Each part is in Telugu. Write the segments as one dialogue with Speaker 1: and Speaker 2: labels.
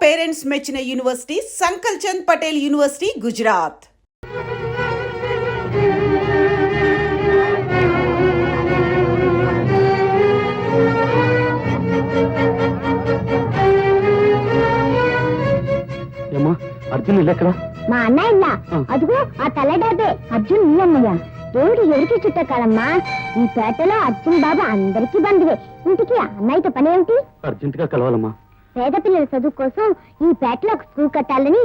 Speaker 1: పేరెంట్స్ మెచ్చిన యూనివర్సిటీ సంకల్ చంద్ పటేల్ యూనివర్సిటీ గుజరాత్.
Speaker 2: అర్జున్ ఎక్కడ?
Speaker 3: మా అన్నయ్య ఇల్లా అదిగో ఆ తెల్లడాబే అర్జున్ నీ అన్నయ్య. దేవుడు ఎవరికి చుట్టకాలమ్మా, ఈ పేటలో అర్జున్ బాబు అందరికీ బంధువే. ఇంటికి అన్నయ్యతో పని ఏమిటి?
Speaker 2: అర్జెంట్ గా కలవాలమ్మా.
Speaker 3: పేద పిల్లల చదువు కోసం ఈ పేటలో ఒక స్కూల్ కట్టాలని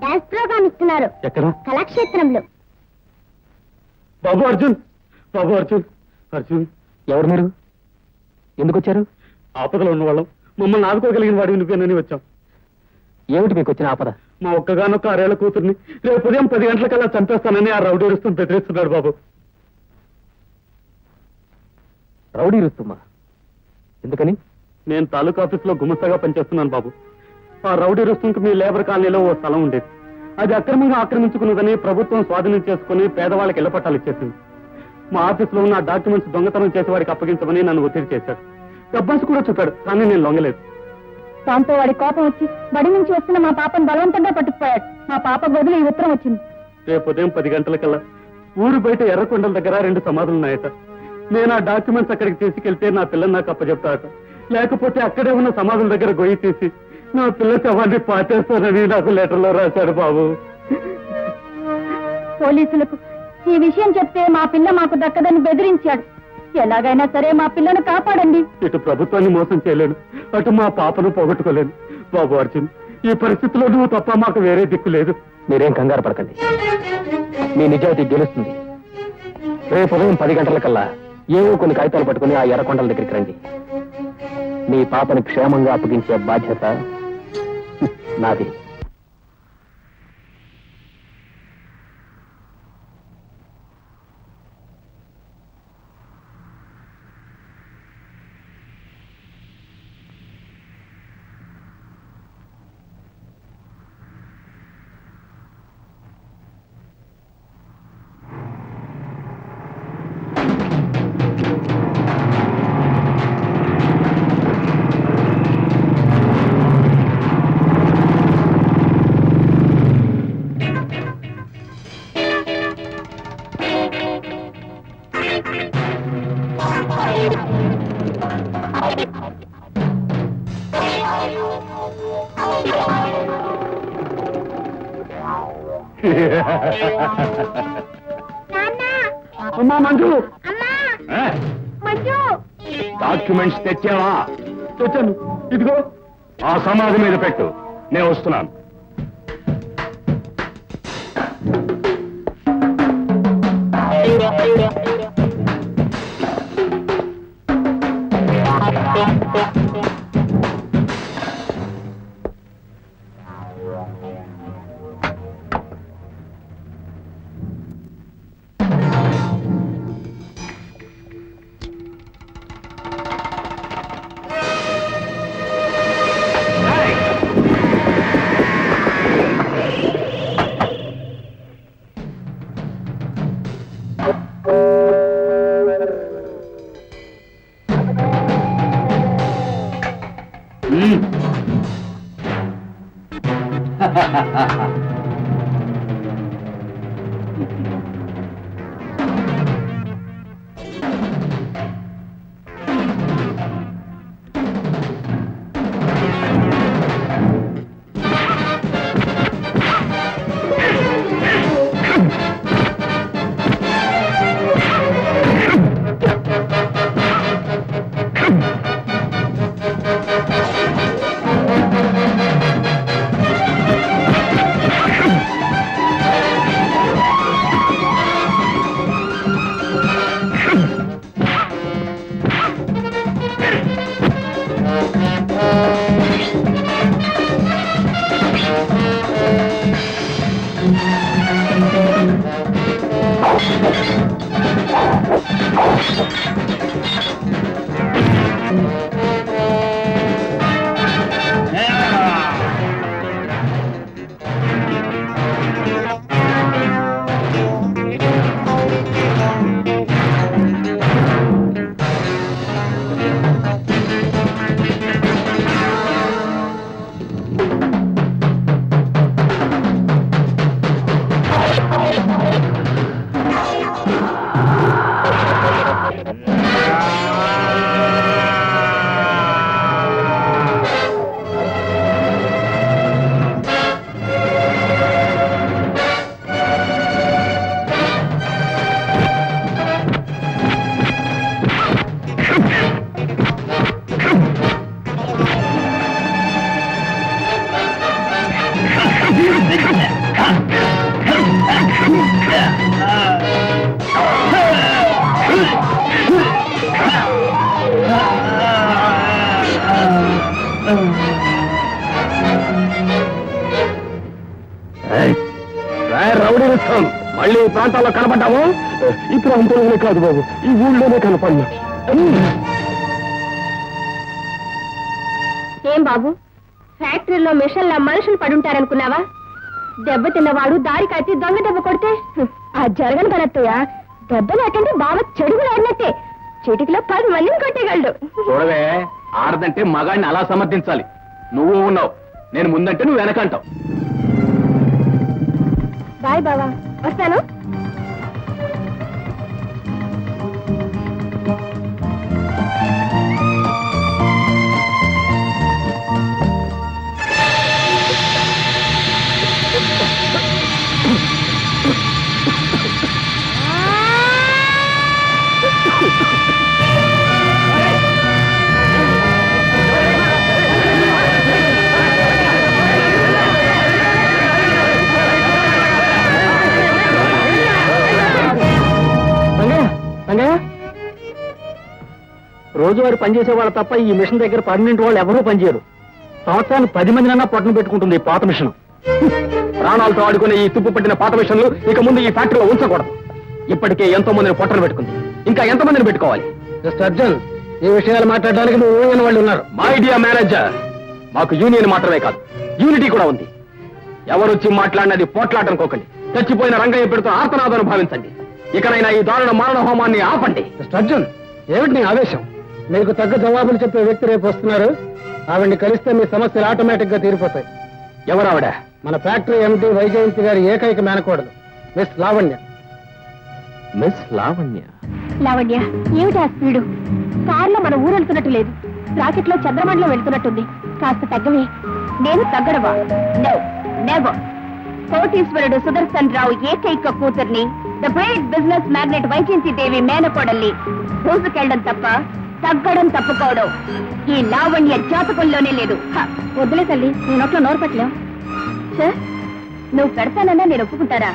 Speaker 3: డాన్స్ ప్రోగ్రామ్ ఇస్తున్నారు.
Speaker 2: ఎక్కడ?
Speaker 3: కళాక్షేత్రంలో.
Speaker 2: బాబు అర్జున్, బాబు అర్జున్, అర్జున్. ఎవరు మీరు? ఎందుకు వచ్చారు? ఆపదలో ఉన్నవాళ్ళం, మమ్మల్ని ఆదుకోగలిగిన వాడివి నువ్వేనని వచ్చాం. ఏమిటి మీకు వచ్చిన ఆపద? మా ఒక్కగానొక్క 6 ఏళ్ల కూతుర్ని రేపు ఉదయం 10 గంటలకల్లా చంపేస్తానని ఆ రౌడీ రుస్తుని బెదిరిస్తున్నాడు బాబు. రౌడీ రుస్తుమా? ఎందుకని? నేను తాలూకా ఆఫీసులో గుమస్తగా పనిచేస్తున్నాను బాబు. ఆ రౌడీ రుస్తునికి మీ లేబర్ కాలనీలో ఓ స్థలం ఉండేది. అది అక్రమంగా ఆక్రమించుకున్నదని ప్రభుత్వం స్వాధీనం చేసుకుని పేదవాళ్ళకి ఇళ్ల పట్టాలు ఇచ్చేసింది. మా ఆఫీసులో ఉన్న డాక్యుమెంట్స్ దొంగతనం చేసి వాడికి అప్పగించమని నన్ను ఒత్తిడి చేశాడు. డబ్బాసు కూడా చెప్పాడు, కానీ నేను లొంగలేదు.
Speaker 3: దాంతో వాడి కోపం వచ్చి బడి నుంచి వస్తున్న మా పాపను బలవంతంగా పట్టుకుపోయాడు. మా పాప గదిలో ఈ ఉత్తరం వచ్చింది.
Speaker 2: రేపు ఉదయం 10 గంటలకల్లా ఊరు బయట ఎర్రకొండల దగ్గర 2 సమాధులున్నాయట. నేను ఆ డాక్యుమెంట్స్ అక్కడికి తీసుకెళ్తే నా పిల్లని నాకు అప్పచెప్తాట. లేకపోతే అక్కడే ఉన్న సమాధుల దగ్గర గొయ్యి తీసి నా పిల్ల శవాన్ని పాచేస్తానని నాకు లెటర్లో రాశాడు బాబు.
Speaker 3: పోలీసులకు ఈ విషయం చెప్తే మా పిల్ల మాకు దక్కదని బెదిరించాడు. ఎలాగైనా సరే మా పిల్లను కాపాడండి.
Speaker 2: ఇటు ప్రభుత్వాన్ని మోసం చేయలేను, అటు మా పాపను పోగొట్టుకోలేను. బాబు అర్జున్, ఈ పరిస్థితిలో నువ్వు తప్ప మాకు వేరే దిక్కు లేదు. మీరేం కంగారు పడకండి, మీ నిజాయితీ గెలుస్తుంది. రేపు ఉదయం 10 గంటలకల్లా ఏవో కొన్ని కాగితాలు పట్టుకుని ఆ ఎర్రకొండల దగ్గరికి రండి. మీ పాపని క్షేమంగా అప్పగించే బాధ్యత నాది. అమ్మా మంజు, డాక్యుమెంట్స్ తెచ్చావా? తెచ్చాను, ఇదిగో ఆ సమాధి మీద పెట్టు, నేను వస్తున్నాను. రౌడీ ఇస్తాం మళ్ళీ ఈ ప్రాంతాల్లో కనపడ్డాము. ఈ ప్రాంతంలోనే కాదు బాబు, ఈ ఊళ్ళోనే కనపడినా.
Speaker 3: ఏం బాబు, ఫ్యాక్టరీలో మిషన్ల మనుషులు పడుంటారనుకున్నావా? దెబ్బ తిన్నవాడు దారి కట్టి దొంగ దెబ్బ కొడితే ఆ జరగని కనత్తయ్యా. దెబ్బ లేకంటే బావ చెడుగులు ఆడినట్టే. చిటికిలో 10 మందిని కొట్టేయగలడు.
Speaker 2: చూడవే, ఆడదంటే మగాడిని అలా సమర్థించాలి. నువ్వు ఉన్నావు, నేను ముందంటే నువ్వు వెనకంటావు.
Speaker 3: బాయ్ బావా, వస్తాను.
Speaker 2: రోజువారీ పనిచేసే వాళ్ళు తప్ప ఈ మిషన్ దగ్గర పర్మనెంట్ వాళ్ళు ఎవరూ పనిచేయరు. సంవత్సరానికి 10 మందినన్నా పొట్టను పెట్టుకుంటుంది ఈ పాత మిషన్. ప్రాణాలతో ఆడుకునే ఈ తుప్పు పట్టిన పాత మిషన్లు ఇక ముందు ఈ ఫ్యాక్టరీలో ఉంచకూడదు. ఇప్పటికే ఎంతో మందిని పొట్టను పెట్టుకుంది, ఇంకా ఎంతమందిని పెట్టుకోవాలి? అర్జున్, ఈ విషయాలు మాట్లాడడానికి నువ్వు యూనియన్ వాళ్ళు ఉన్నారు. మై డియర్ మేనేజర్, మాకు యూనియన్ మాత్రమే కాదు, యూనిటీ కూడా ఉంది. ఎవరొచ్చి మాట్లాడినది పోట్లాటనుకోకండి. చచ్చిపోయిన రంగయ్య పెడుతూ ఆర్తనాదాన్ని భావించండి. ఇకనైనా ఈ దారుణ మారణ హోమాన్ని ఆపండి. అర్జున్, ఏమిటి నీ ఆవేశం? మీకు తగ్గ జవాబులు చెప్పే వ్యక్తి రేపు వస్తున్నారు. ఆవిడ్ని కలిస్తే మీ సమస్యలు ఆటోమేటిక్ గా తీరిపోతాయి. ఎవరావిడ? మన ఫ్యాక్టరీ ఎండి వైజయంతి గారి ఏకైక మేనకోడలు మిస్ లావణ్య. మిస్ లావణ్య?
Speaker 3: లావణ్య, ఏమిటి ఆ స్పీడు? కారులో మన ఊరు వెళ్తున్నట్టు లేదు, రాకెట్ లో చంద్రమండలం వెళ్తున్నట్టుంది. కాస్త తగ్గవే. నేను తగ్గడవా? నెవర్. కోటీశ్వరుడు సుదర్శన్ రావు ఏకైక కూతుర్ని, the great business magnate Vyjayanthi Devi మేనకోడల్ని దూసుకెళ్ళడం తప్ప తగ్గడం తప్పుకోవడం ఈ లావణ్య జాతకంలోనే లేదు. వద్దులే తల్లి, నీ నోట్లో నోరు పెట్టలేవు. సార్, నువ్వు పెడతానన్నా నేను ఒప్పుకుంటారా?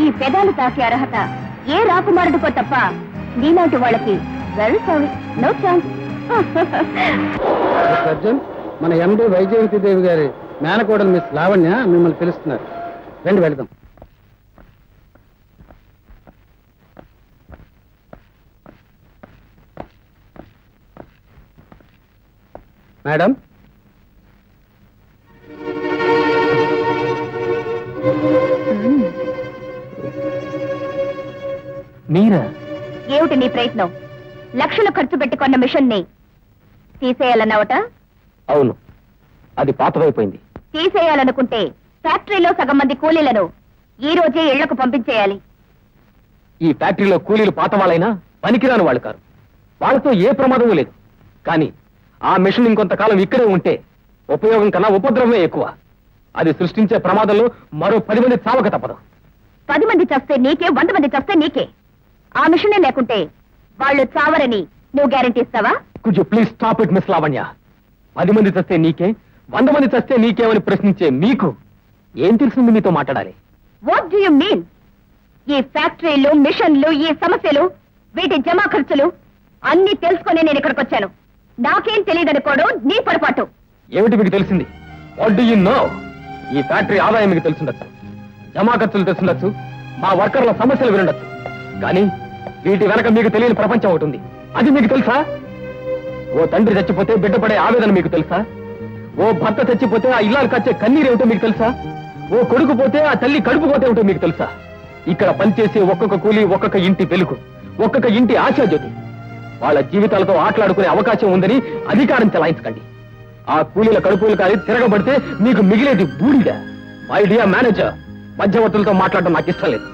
Speaker 3: ఈ పెదాలు తాకే అర్హత ఏ రాకుమారుడికో తప్ప నీలాంటి వాళ్ళకి well sorry, no chance.
Speaker 2: Arjun, మన ఎండి వైజయంతి దేవి గారి మేనకోడలు మిస్ లావణ్య మిమ్మల్ని పిలుస్తున్నారు. రండి వెళ్దాం. మేడం, మీరా?
Speaker 3: ఏమిటి నీ ప్రయత్నం? లక్షలు ఖర్చు పెట్టుకున్న మిషన్ ని తీసేయాలన్నావట?
Speaker 2: అవును, అది పాతదైపోయింది.
Speaker 3: తీసేయాలనుకుంటే ఫ్యాక్టరీలో సగం మంది కూలీలను ఈ రోజే ఇళ్లకు పంపించేయాలి.
Speaker 2: ఈ ఫ్యాక్టరీలో కూలీలు పాత వాళ్ళైనా పనికిరాని వాళ్ళు కారు. వాళ్ళతో ఏ ప్రమాదమూ లేదు. కానీ ఆ మిషన్ ఇంకొంతకాలం ఇక్కడే ఉంటే ఉపయోగం కన్నా ఉపద్రవమే ఎక్కువ. అది సృష్టించే ప్రమాదంలో మరో 10 మంది చావక తప్పదు.
Speaker 3: 10 మంది చస్తే నీకే, 100 మంది చస్తే నీకే. ఆ మిషనే లేకుంటే వాళ్ళు చావరని నువ్వు గ్యారెంటీ ఇస్తావా?
Speaker 2: Could you please stop it miss Lavanya. 10 మంది చస్తే నీకే, 100 మంది చస్తే నీకేమని ప్రశ్నించే మీకు ఏం తెలిసింది మీతో మాట్లాడాలి?
Speaker 3: What do you mean? ఈ ఫ్యాక్టరీలు, మిషన్లు, ఈ సమస్యలు, వీటి జమా ఖర్చులు అన్ని తెలుసుకుని నేను ఇక్కడికి వచ్చాను. నాకేం తెలియదనుకోవడం నీ పొరపాటు.
Speaker 2: ఏమిటి మీకు తెలిసింది? What do you know? ఈ ఫ్యాక్టరీ ఆదాయం మీకు తెలుసుండొచ్చు, జమా ఖర్చులు తెలుసుండొచ్చు, మా వర్కర్ల సమస్యలు వినుండొచ్చు. కానీ వీటి వెనక మీకు తెలియని ప్రపంచం ఒకటి ఉంది. అది మీకు తెలుసా? ఓ తండ్రి చచ్చిపోతే బిడ్డ పడే ఆవేదన మీకు తెలుసా? ఓ భర్త చచ్చిపోతే ఆ ఇల్లాలు కచ్చే కన్నీరు ఏమిటో మీకు తెలుసా? ఓ కొడుకు పోతే ఆ తల్లి కడుపు పోతే ఏమిటో మీకు తెలుసా? ఇక్కడ పనిచేసే ఒక్కొక్క కూలీ ఒక్కొక్క ఇంటి వెలుగు, ఒక్కొక్క ఇంటి ఆశాజ్యోతి. వాళ్ళ జీవితాలతో ఆటలాడుకునే అవకాశం ఉందని అధికారం చెలాయించకండి. ఆ కూలీల కడుపులు కాలి తిరగబడితే మీకు మిగిలేది బూడిద. మై డియర్ మేనేజర్, మధ్యవర్తులతో మాట్లాడడం నాకు ఇష్టం లేదు.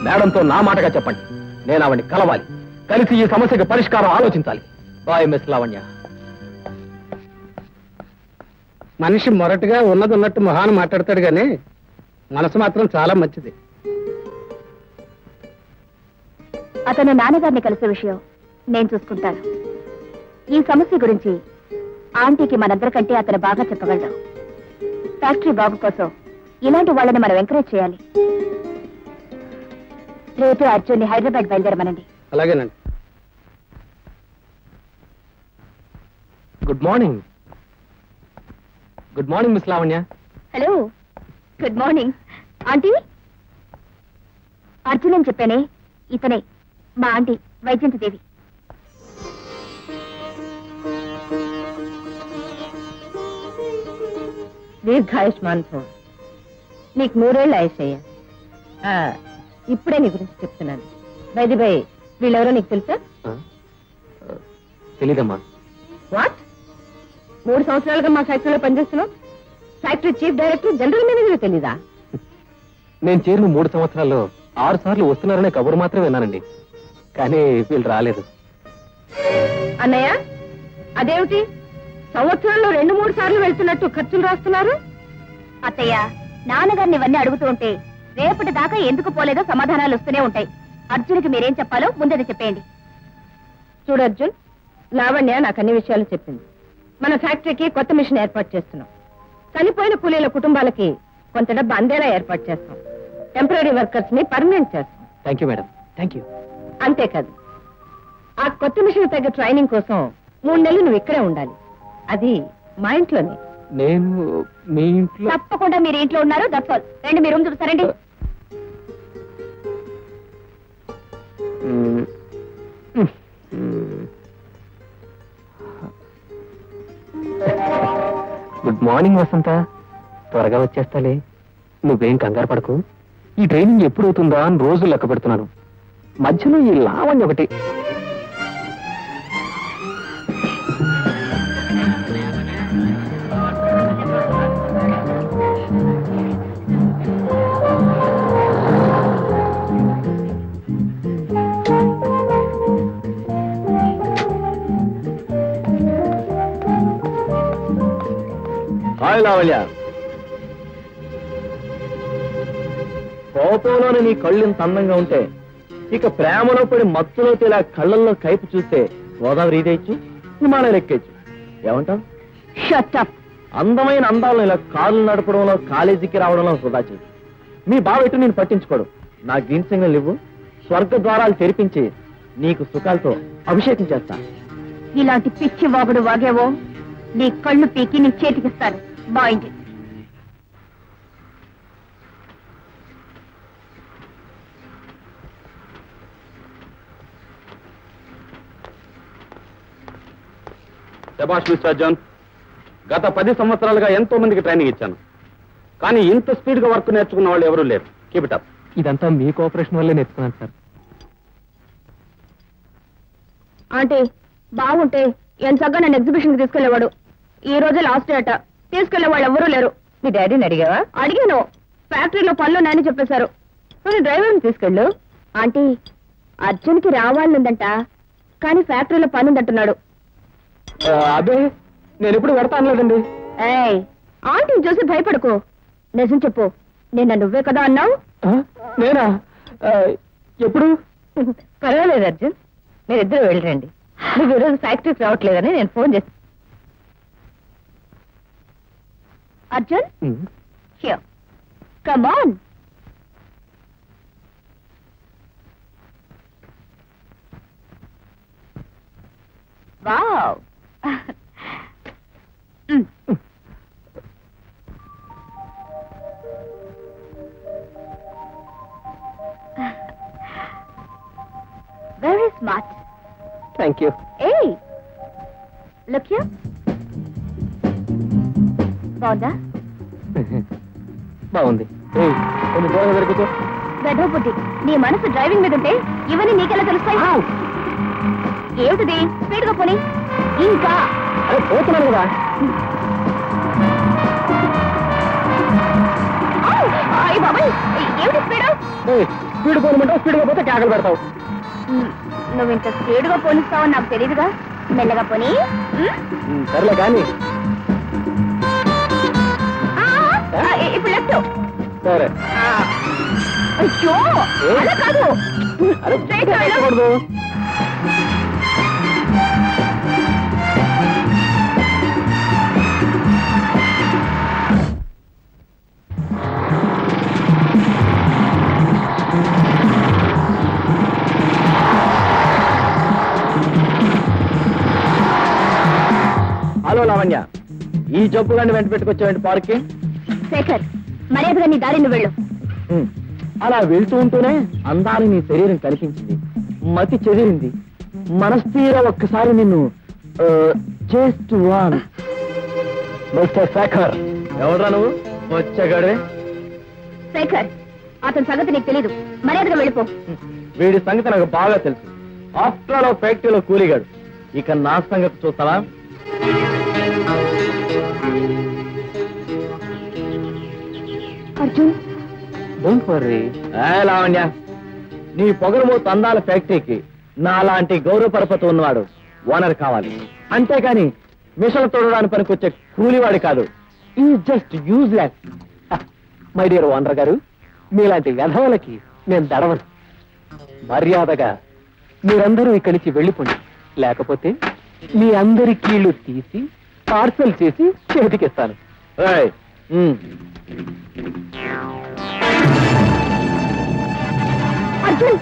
Speaker 2: మేడంతో నా మాటగా చెప్పండి. నేను ఆవిడ్ని కలవాలి, కలిసి ఈ సమస్యకి పరిష్కారం ఆలోచించాలి. Bye miss Lavanya. మనిషి మొరటుగా ఉన్నది ఉన్నట్టు మొహాన్ని మాట్లాడతాడు గాని మనసు మాత్రం చాలా మంచిది.
Speaker 3: అతను నాన్నగారిని కలిసే విషయం నేను చూసుకుంటాను. ఈ సమస్య గురించి ఆంటీకి మనందరికంటే అతను బాగా చెప్పగలడు. ఫ్యాక్టరీ బాగు కోసం ఇలాంటి వాళ్ళని మనం ఎంకరేజ్ చేయాలి. రేపు అర్జున్ని హైదరాబాద్ బయలుదేరమనండి.
Speaker 2: అలాగేనండి. Good morning. Good morning miss Lavanya.
Speaker 3: Hello, good morning. Aunty, Arjun అని చెప్పానే, ఇతనే మా ఆంటీ వైజయంతి దేవి.
Speaker 4: దీర్ఘాయుష్మాన్ భవ. నీకు 3 ఏళ్ళు ఆయుషయ్యా. ఇప్పుడే నీ గురించి చెప్తున్నాను. బైది బై, వీళ్ళెవరో నీకు తెలుసా?
Speaker 2: తెలీదమ్మా.
Speaker 4: వాట్? 3 సంవత్సరాలుగా మా ఫ్యాక్టరీలో పనిచేస్తున్నావు. Factory chief director, general manager తెలీదా?
Speaker 2: నేను చేరిన 3 సంవత్సరాల్లో 6 సార్లు వస్తున్నారనే కబురు మాత్రమే విన్నానండి, కానీ వీళ్ళు రాలేదు.
Speaker 4: అన్నయ్య, అదేమిటి సంవత్సరంలో 2-3 సార్లు వెళ్తున్నట్టు ఖర్చులు రాస్తున్నారు?
Speaker 3: అత్తయ్య, నాన్నగారిని ఇవన్నీ అడుగుతూ ఉంటే రేపటి దాకా ఎందుకు పోలేదో సమాధానాలు వస్తూనే ఉంటాయి. అర్జున్కి మీరేం చెప్పాలో ముందది చెప్పేయండి.
Speaker 4: చూడు అర్జున్, లావణ్య నాకు అన్ని విషయాలు చెప్పింది. మన ఫ్యాక్టరీకి కొత్త మిషన్ ఏర్పాటు చేస్తున్నాం. చనిపోయిన కూలీల కుటుంబాలకి కొంత డబ్బు అందేలా ఏర్పాటు చేస్తాం. టెంపరీ వర్కర్స్ ని పర్మనెంట్ చేస్తాం.
Speaker 2: Thank you madam, thank you.
Speaker 4: అంతేకాదు, ఆ కొత్త మిషన్ తగ్గ ట్రైనింగ్ కోసం 3 నెలలు నువ్వు ఇక్కడే ఉండాలి. అది మా ఇంట్లోనే.
Speaker 2: నేను మీ ఇంట్లో?
Speaker 3: తప్పకుండా మీరు ఇంట్లో ఉన్నారు. That's all. రండి, మీ రూమ్ చూపిస్తారండి.
Speaker 2: గుడ్ మార్నింగ్ వసంత. త్వరగా వచ్చేస్తాలే, నువ్వేం కంగారు పడకు. ఈ ట్రైనింగ్ ఎప్పుడు అవుతుందా అని రోజులు లెక్క పెడుతున్నాను. మధ్యలో ఈ లావణ్య ఒకటి.
Speaker 5: హాయ్ లావల్య, కోపంలోని నీ కళ్ళు ఇంత అందంగా ఉంటే ఇక ప్రేమలో పడి మత్తులో ఇలా కళ్ళల్లో కైపు చూస్తే గోదావరి ఈదేయచ్చు, విమానాలు ఎక్కేచ్చు. ఏమంటావు?
Speaker 3: Shut up.
Speaker 5: అందమైన అందాలను ఇలా కార్లు నడపడంలో, కాలేజీకి రావడంలో వృధా చేయి. మీ బావెట్టు నేను పట్టించుకోడు. నా గ్రీన్ సిగ్నల్ ఇవ్వు, స్వర్గ ద్వారాలు తెరిపించి నీకు సుఖాలతో అభిషేకం చేస్తా.
Speaker 3: ఇలాంటి పిచ్చి వాగుడు వాగేవో నీ కళ్ళు పీకి నీ చేతికిస్తాను. బాయింది.
Speaker 2: శభాష్ మిస్టర్ జాన్. గత 10 సంవత్సరాలుగా ఎంతో మందికి ట్రైనింగ్ ఇచ్చాను, కానీ ఇంత స్పీడ్ గా వర్క్ నేర్చుకున్న వాళ్ళు ఎవరూ లేరు. Keep it up. ఇదంతా మీ కోఆపరేషన్ వల్లే నేర్చుకున్నాను సార్.
Speaker 3: ఆంటీ, బాగుంటే ఎంతగా నన్ను ఎగ్జిబిషన్ కి తీసుకెళ్లేవాడు. ఈ రోజే లాస్ట్ డే అట. తీసుకెళ్లే వాళ్ళు ఎవరూ లేరు.
Speaker 4: మీ డాడీని అడిగావా?
Speaker 3: అడిగాను. ఫ్యాక్టరీలో పనులు నాని చెప్పేశారు.
Speaker 4: నువ్వు డ్రైవర్ని తీసుకెళ్ళు.
Speaker 3: ఆంటీ, అర్జున్కి రావాలనుందంట, కానీ ఫ్యాక్టరీలో పని ఉందంటున్నాడు.
Speaker 2: అదే నేను ఎప్పుడు పెడతాను లేదండి.
Speaker 3: ఏయ్, ఆంటీని చూసి భయపడకు. నిజం చెప్పు, నిన్న నువ్వే కదా అన్నావు.
Speaker 2: నేనా? ఎప్పుడు?
Speaker 4: పర్వాలేదు అర్జున్, మీరిద్దరు వెళ్ళరండి. నువ్వు ఈరోజు ఫ్యాక్టరీకి రావట్లేదని నేను ఫోన్ చేస్తాను.
Speaker 3: Arjun, here. Come on. Wow. Very smart.
Speaker 2: Thank you.
Speaker 3: Hey, look here. బాగుందా?
Speaker 2: బాగుంది. కొంచెం దూరంగా జరుగుతూ.
Speaker 3: వెధవబుద్ధి, నీ మనసు డ్రైవింగ్ మీద ఉంటే ఇవన్నీ నీకెలా తెలుస్తాయి? ఏమిటిది? స్పీడ్ గా పోనీ. ఇంకా
Speaker 2: అరే పోతున్నాను కదా.
Speaker 3: అయ్య బాబాయ్, ఏమిటి స్పీడ్?
Speaker 2: స్పీడ్ పోనమంటావు, స్పీడ్ గా పోతే కేకలు పెడతావు.
Speaker 3: నువ్వు ఇంత స్పీడ్ గా పోనిస్తావని నాకు తెలియదుగా. మెల్లగా పోనీ.
Speaker 2: సర్లే కానీ.
Speaker 3: ఇప్పుడు లెఫ్ట్.
Speaker 2: సరే.
Speaker 3: అయ్యో, అలా కాదు. Straight గా వెళ్ళు.
Speaker 2: పెట్టకూడదు.
Speaker 5: ఈ జబ్బు గాని వెంట పెట్టుకొచ్చావండి పార్క్కి
Speaker 3: శేఖర్ మర్యాదగా నీ దారిని వెళ్ళు.
Speaker 5: అలా వెళ్తూ ఉంటూనే అందాలు నీ శరీరం కనిపించింది, మతి చెదిరింది, మనస్థీర ఒక్కసారి నిన్ను జస్ట్ వన్. మిస్టర్ శేఖర్, ఎవడ్రా నువ్వు? వచ్చాగాడే.
Speaker 3: శేఖర్ అతని సంగతి నీకు తెలీదు, మర్యాదగా వెళ్ళిపో.
Speaker 5: వీడి సంగతి నాకు బాగా తెలుసు. ఆఫ్టర్ ఆల్ ఫ్యాక్టరీలో కూలిగాడు. ఇక నా సంగతి చూస్తావా?
Speaker 3: Arjun
Speaker 2: don't worry.
Speaker 5: లావణ్య, నీ పొగరమో తందాల ఫ్యాక్టరీకి నా లాంటి గౌరవ పరపతి ఉన్నవాడు ఓనర్ కావాలి. అంతేకాని మిషన్ తోడడానికి పనికొచ్చే కూలివాడు కాదు. ఈ just useless.
Speaker 2: My dear owner గారు, మీలాంటి వ్యధవలకి నేను దడవను. మర్యాదగా మీరందరూ ఇక్కడి నుంచి వెళ్ళిపోండి, లేకపోతే మీ అందరి కీళ్లు తీసి పార్సల్ చేసి చేతికిస్తాను.
Speaker 3: అర్జున్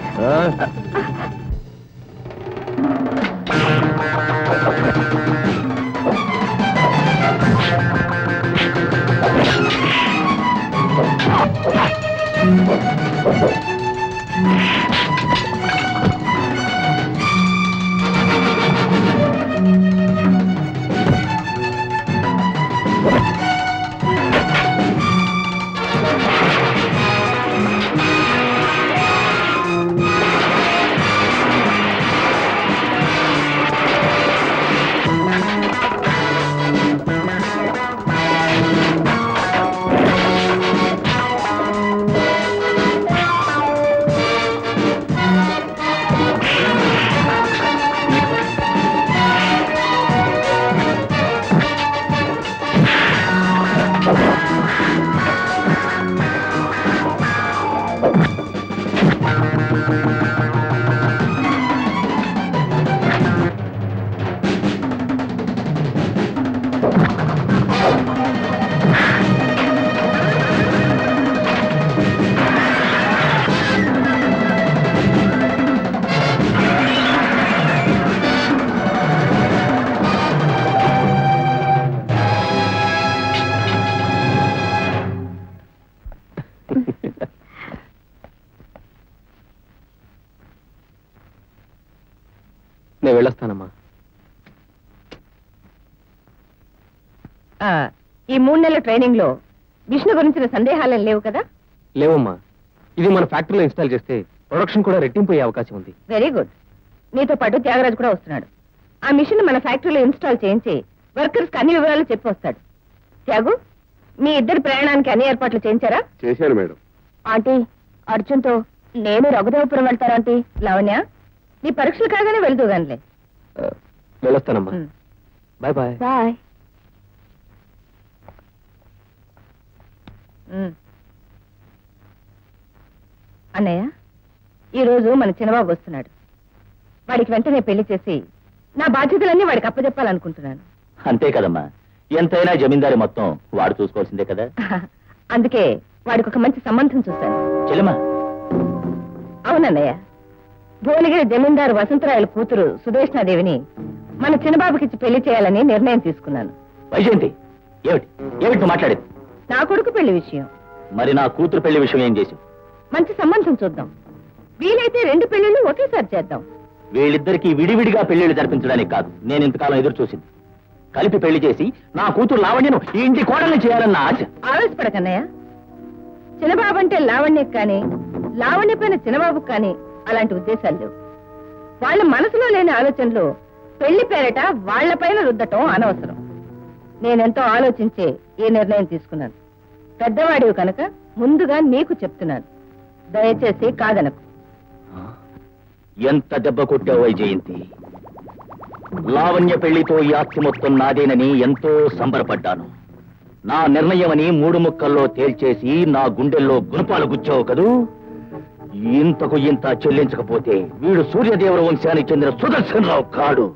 Speaker 2: నేను వెళ్ళొస్తానమ్మా.
Speaker 4: ఈ 3 నెలల ట్రైనింగ్ లో విష్ణు గురించిన సందేహాలేం లేవు కదా?
Speaker 2: లేవమ్మా, ఇది మన ఫ్యాక్టరీలో ఇన్స్టాల్ చేస్తే ప్రొడక్షన్ కూడా రెట్టింపు అయ్యే అవకాశం ఉంది.
Speaker 4: Very good. నీతో పాటు త్యాగరాజ్ కూడా వస్తున్నాడు. ఆ మిషన్ మన ఫ్యాక్టరీలో ఇన్స్టాల్ చేయించి వర్కర్స్ కి అన్ని వివరాలు చెప్పి వస్తాడు. త్యాగు, మీ ఇద్దరి ప్రయాణానికి అన్ని ఏర్పాట్లు చేయించారా?
Speaker 2: చేశాను మేడం.
Speaker 4: ఆంటీ, అర్జున్ తో నేను రఘుదేవపురం వెళ్తారా ఆంటీ? లావణ్య, నీ పరీక్షలు కాగానే వెళ్తూ గానిలే.
Speaker 2: వెళ్ళొస్తానమ్మా. Bye bye.
Speaker 4: బాయ్. అన్నయ్య, ఈ రోజు మన చిన్నబాబు వస్తున్నాడు. వాడికి వెంటనే పెళ్లి చేసి నా బాధ్యతలన్నీ వాడికి అప్పచెప్పాలనుకుంటున్నాను.
Speaker 5: అంతే కదమ్మా, ఎంతైనా జమీందారి మొత్తం వాడు చూసుకోవాల్సిందే కదా.
Speaker 4: అందుకే వాడికి ఒక మంచి సంబంధం చూశాను.
Speaker 5: చెల్లెమ్మా,
Speaker 4: అవునన్నయ్య, భువనగిరి జమీందారు వసంతరాయల కూతురు సుదేష్ణాదేవిని మన చిన్నబాబుకిచ్చి పెళ్లి చేయాలని నిర్ణయం తీసుకున్నాను.
Speaker 5: వైజయంతి, ఏమిటి ఏమిటి మాట్లాడేది?
Speaker 4: నా కొడుకు పెళ్లి విషయం.
Speaker 5: మరి నా కూతురు పెళ్లి విషయం ఏం చేసి?
Speaker 4: మంచి సంబంధం చూద్దాం. వీలైతే 2 పెళ్లిళ్ళు ఒకేసారి చేద్దాం.
Speaker 5: వీళ్ళిద్దరికి విడివిడిగా పెళ్లిళ్ళు జరిపించడానికి కాదు నేను ఇంతకాలం ఎదురు చూసింది. కలిపి పెళ్లి చేసి నా కూతురు లావణ్యను ఈ ఇంటి కోడల్ని చేయాలన్న ఆశ.
Speaker 4: ఆవేశపడకన్నయ్య. చిన్నబాబు అంటే లావణ్యకు కానీ, లావణ్య పైన చిన్నబాబుకు కానీ అలాంటి ఉద్దేశాలు లేవు. వాళ్ళ మనసులో లేని ఆలోచనలు పెళ్లి పేరట వాళ్లపైన రుద్దటం అనవసరం. నేనెంతో ఆలోచించే ఈ నిర్ణయం తీసుకున్నాను. పెద్దవాడివి కనుక ముందుగా నీకు చెప్తున్నాను. దయచేసి కాదనకు.
Speaker 5: ఎంత దెబ్బ కొట్టావు వైజయంతి. లావణ్య పెళ్లితో ఈ ఆస్తి మొత్తం నాదేనని ఎంతో సంబరపడ్డాను. నా నిర్ణయమని 3 ముక్కల్లో తేల్చేసి నా గుండెల్లో గుణపాలు గుచ్చావు కదూ. ఇంతకు ఇంత చెల్లించకపోతే వీడు సూర్యదేవుల వంశానికి చెందిన సుదర్శనరావు కాడు.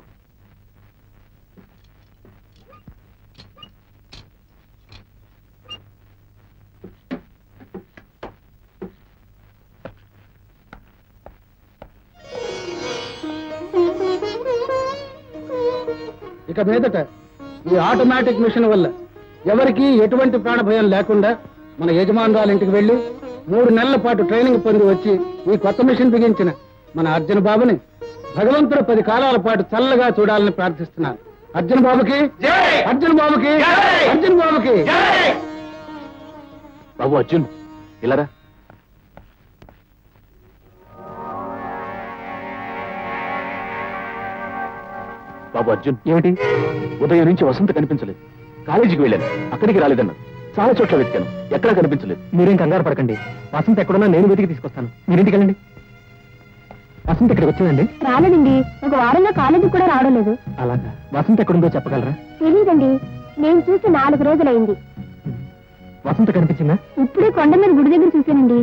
Speaker 2: ఇక మీదట ఈ ఆటోమేటిక్ మిషన్ వల్ల ఎవరికి ఎటువంటి ప్రాణభయం లేకుండా మన యజమానురాలు ఇంటికి వెళ్ళి 3 నెలల పాటు ట్రైనింగ్ పొంది వచ్చి ఈ కొత్త మిషన్ బిగించిన మన అర్జున్ బాబుని భగవంతుడు 10 కాలాల పాటు చల్లగా చూడాలని ప్రార్థిస్తున్నాను. అర్జున్ బాబుకి అర్జున్ బాబుకి అర్జున్ బాబుకి.
Speaker 5: బాబు అర్జున్ ఇలారా. బాబు అర్జున్ ఏమిటి? ఉదయం నుంచి వసంత కనిపించలేదు. కాలేజీకి వెళ్ళాను, అక్కడికి రాలేదన్నా. చాలా చోట్ల వెతికాను, ఎక్కడా కనిపించలేదు. మీరేం కంగారు పడకండి, వసంత ఎక్కడున్నా నేను వెతికి తీసుకొస్తాను. మీరింటికి వెళ్ళండి. వసంత ఇక్కడికి వచ్చిందండి?
Speaker 3: రాలేదండి, ఒక వారంగా కాలేజీకి కూడా రావడం లేదు.
Speaker 5: అలాగా, వసంత ఎక్కడుందో చెప్పగలరా?
Speaker 3: తెలీదండి, నేను చూసి 4 రోజులైంది.
Speaker 5: వసంత కనిపించిందా?
Speaker 3: ఇప్పుడే కొండ మీద గుడి దగ్గర చూశానండి.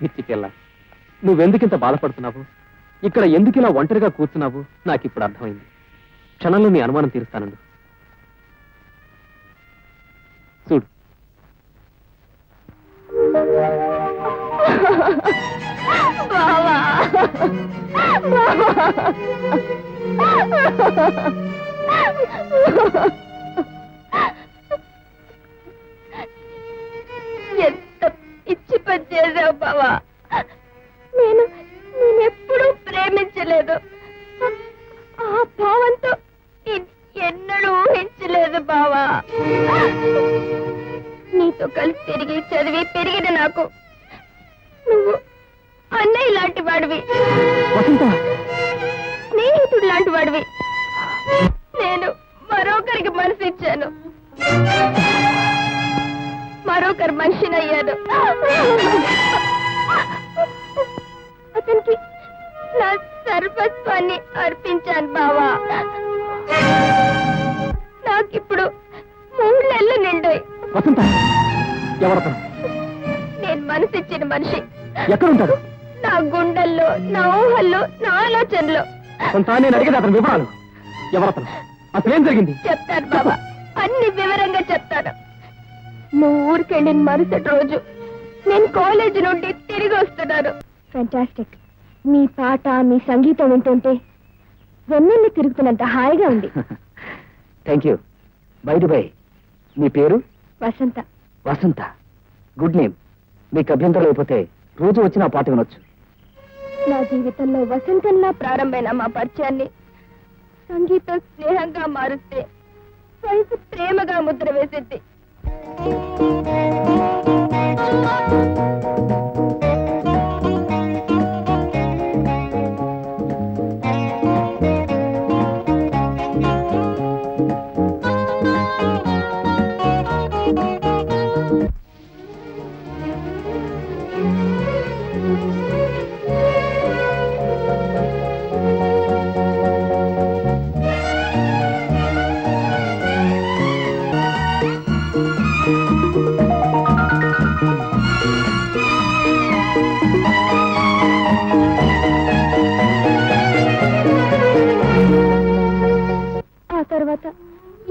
Speaker 5: పిచ్చికెళ్ళా, నువ్వెందుకింత బాధపడుతున్నావు? ఇక్కడ ఎందుకు ఇలా ఒంటరిగా కూర్చున్నావు నాకు ఇప్పుడు అర్థమైంది. క్షణంలో నీ అనుమానం తీరుస్తానండు. చూడు,
Speaker 3: ఎంత పిచ్చి పని చేసావు బావా. నేనెప్పుడూ ప్రేమించలేదు. ఆ భావంతో ఎన్నడూ ఊహించలేదు బావా. నీతో కలిసి తిరిగి చదివి పెరిగిన నాకు నువ్వు అన్నయ్య లాంటి వాడివి, స్నేహితుడు లాంటి వాడివి. నేను మరొకరికి మనసిచ్చాను, మరొకరు మనిషినయ్యాను. అతనికి నా సర్వస్వాన్ని అర్పించాను బావా. నాకిప్పుడు 3 నెలలు నిండాయి. నేను మనసిచ్చిన మనిషి
Speaker 5: ఎక్కడుంటాడు?
Speaker 3: నా గుండెల్లో, నా ఊహల్లో, నా ఆలోచనలో.
Speaker 5: నేను అడిగేది అతని వివరాలు. ఎవరతను? అసలేం జరిగింది?
Speaker 3: చెప్తాను బాబా, అన్ని వివరంగా చెప్తాను. నువ్వు ఊరికెళ్ళిన మరుసటి రోజు నేను కాలేజీ నుండి తిరిగి వస్తున్నాను. ఫ్యాంటాస్టిక్. మీ పాట, మీ సంగీతం వింటుంటే వెన్నెల్లి తిరుగుతున్నంత హాయిగా ఉంది.
Speaker 5: Thank you. బై మీ పేరు?
Speaker 3: వసంత.
Speaker 5: వసంత, గుడ్ నేమ్. మీకు అభ్యంతరం లేకపోతే రోజు వచ్చి నా పాట వినొచ్చు.
Speaker 3: నా జీవితంలో వసంతంలా ప్రారంభమైన మా పరిచయాన్ని సంగీతం స్నేహంగా మారుస్తే వయసు ప్రేమగా ముద్ర వేసింది.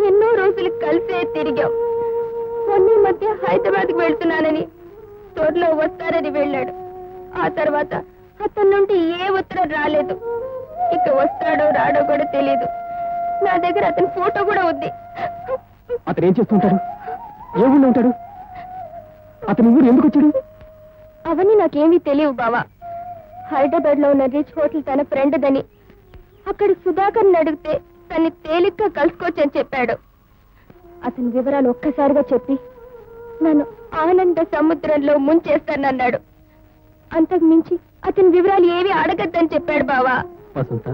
Speaker 3: ఎన్నో రోజులు కలిసే తిరిగాం. మొన్న మధ్య హైదరాబాద్కి వెళ్తున్నానని, త్వరలో వస్తారని వెళ్ళాడు. ఆ తర్వాత అతని నుండి ఏ ఉత్తరం రాలేదు. ఇక వస్తాడో రాడో కూడా తెలీదు. నా దగ్గర అతని ఫోటో కూడా ఉంది.
Speaker 5: అతను ఏం చేస్తుంటాడు? ఏ ఊళ్ళో ఉంటాడు? అతని ఊరు ఎందుకు వచ్చాడు?
Speaker 3: అవన్నీ నాకేమీ తెలియవు బావా. హైదరాబాద్ లో ఉన్న రిచ్ హోటల్ తన ఫ్రెండ్ దని, అక్కడ సుధాకర్ని అడిగితే తన్ని తేలిగ్గా కలుసుకోవచ్చని చెప్పాడు. అతని వివరాలు ఒక్కసారిగా చెప్పి నన్ను ఆనంద సముద్రంలో ముంచేస్తానన్నాడు. అంతకు మించి అతని వివరాలు ఏవి అడగద్దని చెప్పాడు బావా.
Speaker 5: వసంత,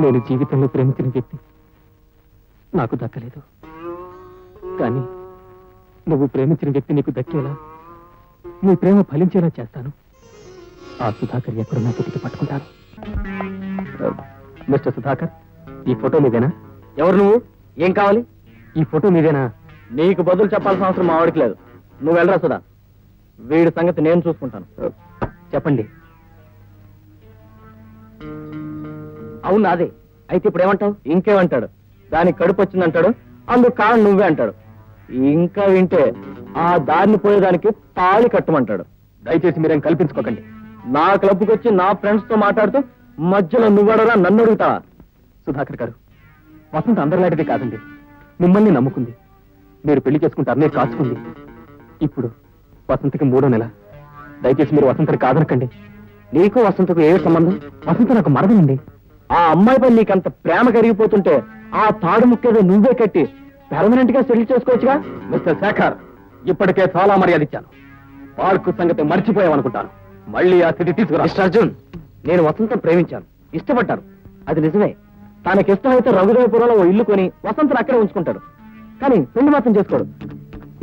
Speaker 5: నేను జీవితంలో ప్రేమించిన వ్యక్తి నాకు దక్కలేదు. కానీ నువ్వు ప్రేమించిన వ్యక్తి నీకు దక్కేలా, నీ ప్రేమ ఫలించేలా చేస్తాను. ఆ సుధాకర్ ఎక్కడున్నా వెతికి పట్టుకుంటాను. మిస్టర్ సుధాకర్, ఈ ఫోటో మీదేనా? ఎవరు నువ్వు? ఏం కావాలి? ఈ ఫోటో మీదేనా? నీకు బదులు చెప్పాల్సిన అవసరం మా వాడికి లేదు. నువ్వు వెళ్ళరా సుధా, వీడి సంగతి నేను చూసుకుంటాను. చెప్పండి. అవును అదే. అయితే ఇప్పుడు ఏమంటావు? ఇంకేమంటాడు? దానికి కడుపు వచ్చిందంటాడు, అందుకు కారణం నువ్వే అంటాడు. ఇంకా వింటే ఆ దారిని పోయేదానికి తాళి కట్టమంటాడు. దయచేసి మీరేం కల్పించుకోకండి. నా క్లబ్కి వచ్చి నా ఫ్రెండ్స్ తో మాట్లాడుతూ మధ్యలో నువ్వడరా నన్ను అడుగుతావా? సుధాకర్ గారు,
Speaker 2: వసంత అందరిలాంటిది కాదండి. మిమ్మల్ని నమ్ముకుంది. మీరు పెళ్లి చేసుకుంటారనే కాచుకుంది. ఇప్పుడు వసంతకి 3వ నెల. దయచేసి మీరు వసంతని కాదనకండి. నీకు వసంతకు ఏ సంబంధం? వసంత నాకు మరదలండి. ఆ అమ్మాయిపై నీకంత ప్రేమ కరిగిపోతుంటే ఆ తాడు ముక్కేదో నువ్వే కట్టి పెర్మనెంట్ గా సెటిల్ చేసుకోవచ్చుగా. మిస్టర్ శేఖర్, ఇప్పటికే చాలా మర్యాద ఇచ్చాను. పార్కు సంగతి మర్చిపోయామనుకుంటాను. మళ్ళీ ఆ స్థితి తీసుకురా. మిస్టర్ అర్జున్, నేను వసంతం ప్రేమించాను, ఇష్టపడ్డాను. అది నిజమే. తనకి ఇష్టమైతే రఘుదేవపురంలో ఓ ఇల్లు కొని వసంతను అక్కడే ఉంచుకుంటాడు. కానీ పెళ్లి మాత్రం చేసుకోడు.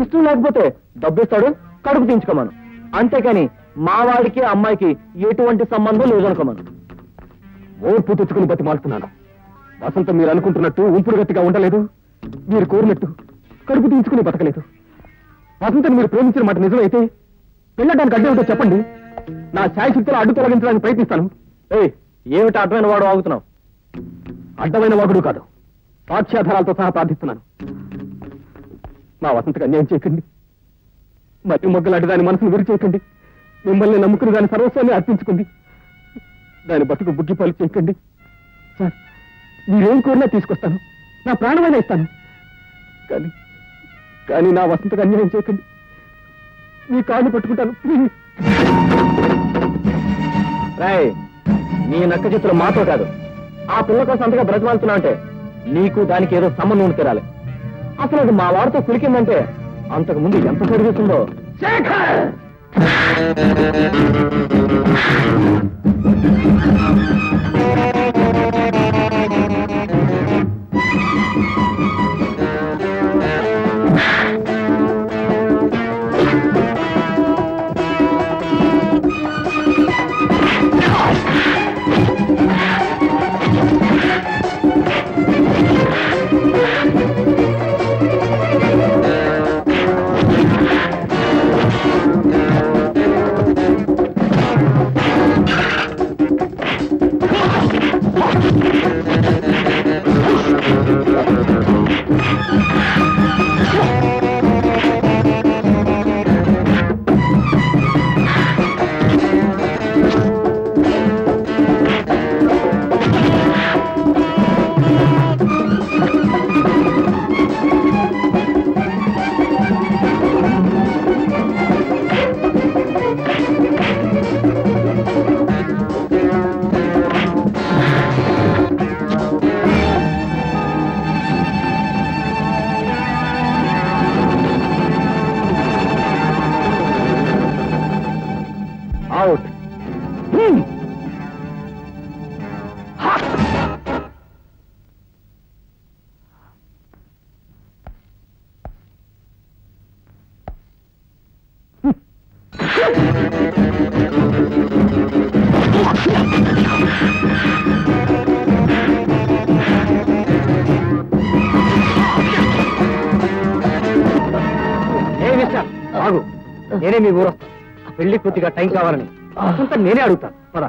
Speaker 2: ఇష్టం లేకపోతే డబ్బు ఇస్తాడు, కడుపు తీయించుకోమను. అంతేకాని మా వాడికి అమ్మాయికి ఎటువంటి సంబంధం లేదనుకోమను. ఓర్పు తెచ్చుకుని బతి మారుతున్నాను. వసంత మీరు అనుకుంటున్నట్టు ఉంపుడు గట్టిగా ఉండలేదు. మీరు కోరినట్టు కడుపు తీయించుకుని బతకలేదు. వసంతని మీరు ప్రేమించిన మాట నిజమైతే వెళ్ళడానికి అడ్డు ఏమిటో చెప్పండి. నా శాయశక్తిలో అడ్డు తొలగించడానికి ప్రయత్నిస్తాను. ఏమిటి అడ్డమైన వాడు వాగుతున్నావు? అడ్డమైన వాగుడు కాదు, సాక్ష్యాధారాలతో సహా ప్రార్థిస్తున్నాను. నా వసంతకు అన్యాయం చేయకండి. మట్టి మొగ్గలాంటి దాని మనసును విరి చేయకండి. మిమ్మల్ని నమ్ముకుని దాని సర్వస్వాన్ని అర్పించుకుంది. దాని బతుకు బుగ్గిపాలు చేయకండి. సార్, మీరేం కోరినా తీసుకొస్తాను. నా ప్రాణమైనా ఇస్తాను. కానీ కానీ నా వసంతకు అన్యాయం చేయకండి. మీ కాళ్ళు పట్టుకుంటాను. రాయ్, నీ నక్క చేతులు మాతో కాదు, ఆ పిల్ల కోసం అంతగా బ్రతమాలుతున్నా అంటే నీకు దానికి ఏదో సంబంధం ఉండి తీరాలి. అసలు అది మా వాడితో కులికిందంటే అంతకు ముందు ఎంత సరిగిస్తుందో. శేఖర్! అవుట్. ఏ మిస్టర్, ఆగు. నేనే మీ ఊరు వస్తాను. పెళ్లి కొద్దిగా టైం కావాలని అంతా నేనే అడుగుతాను. పద.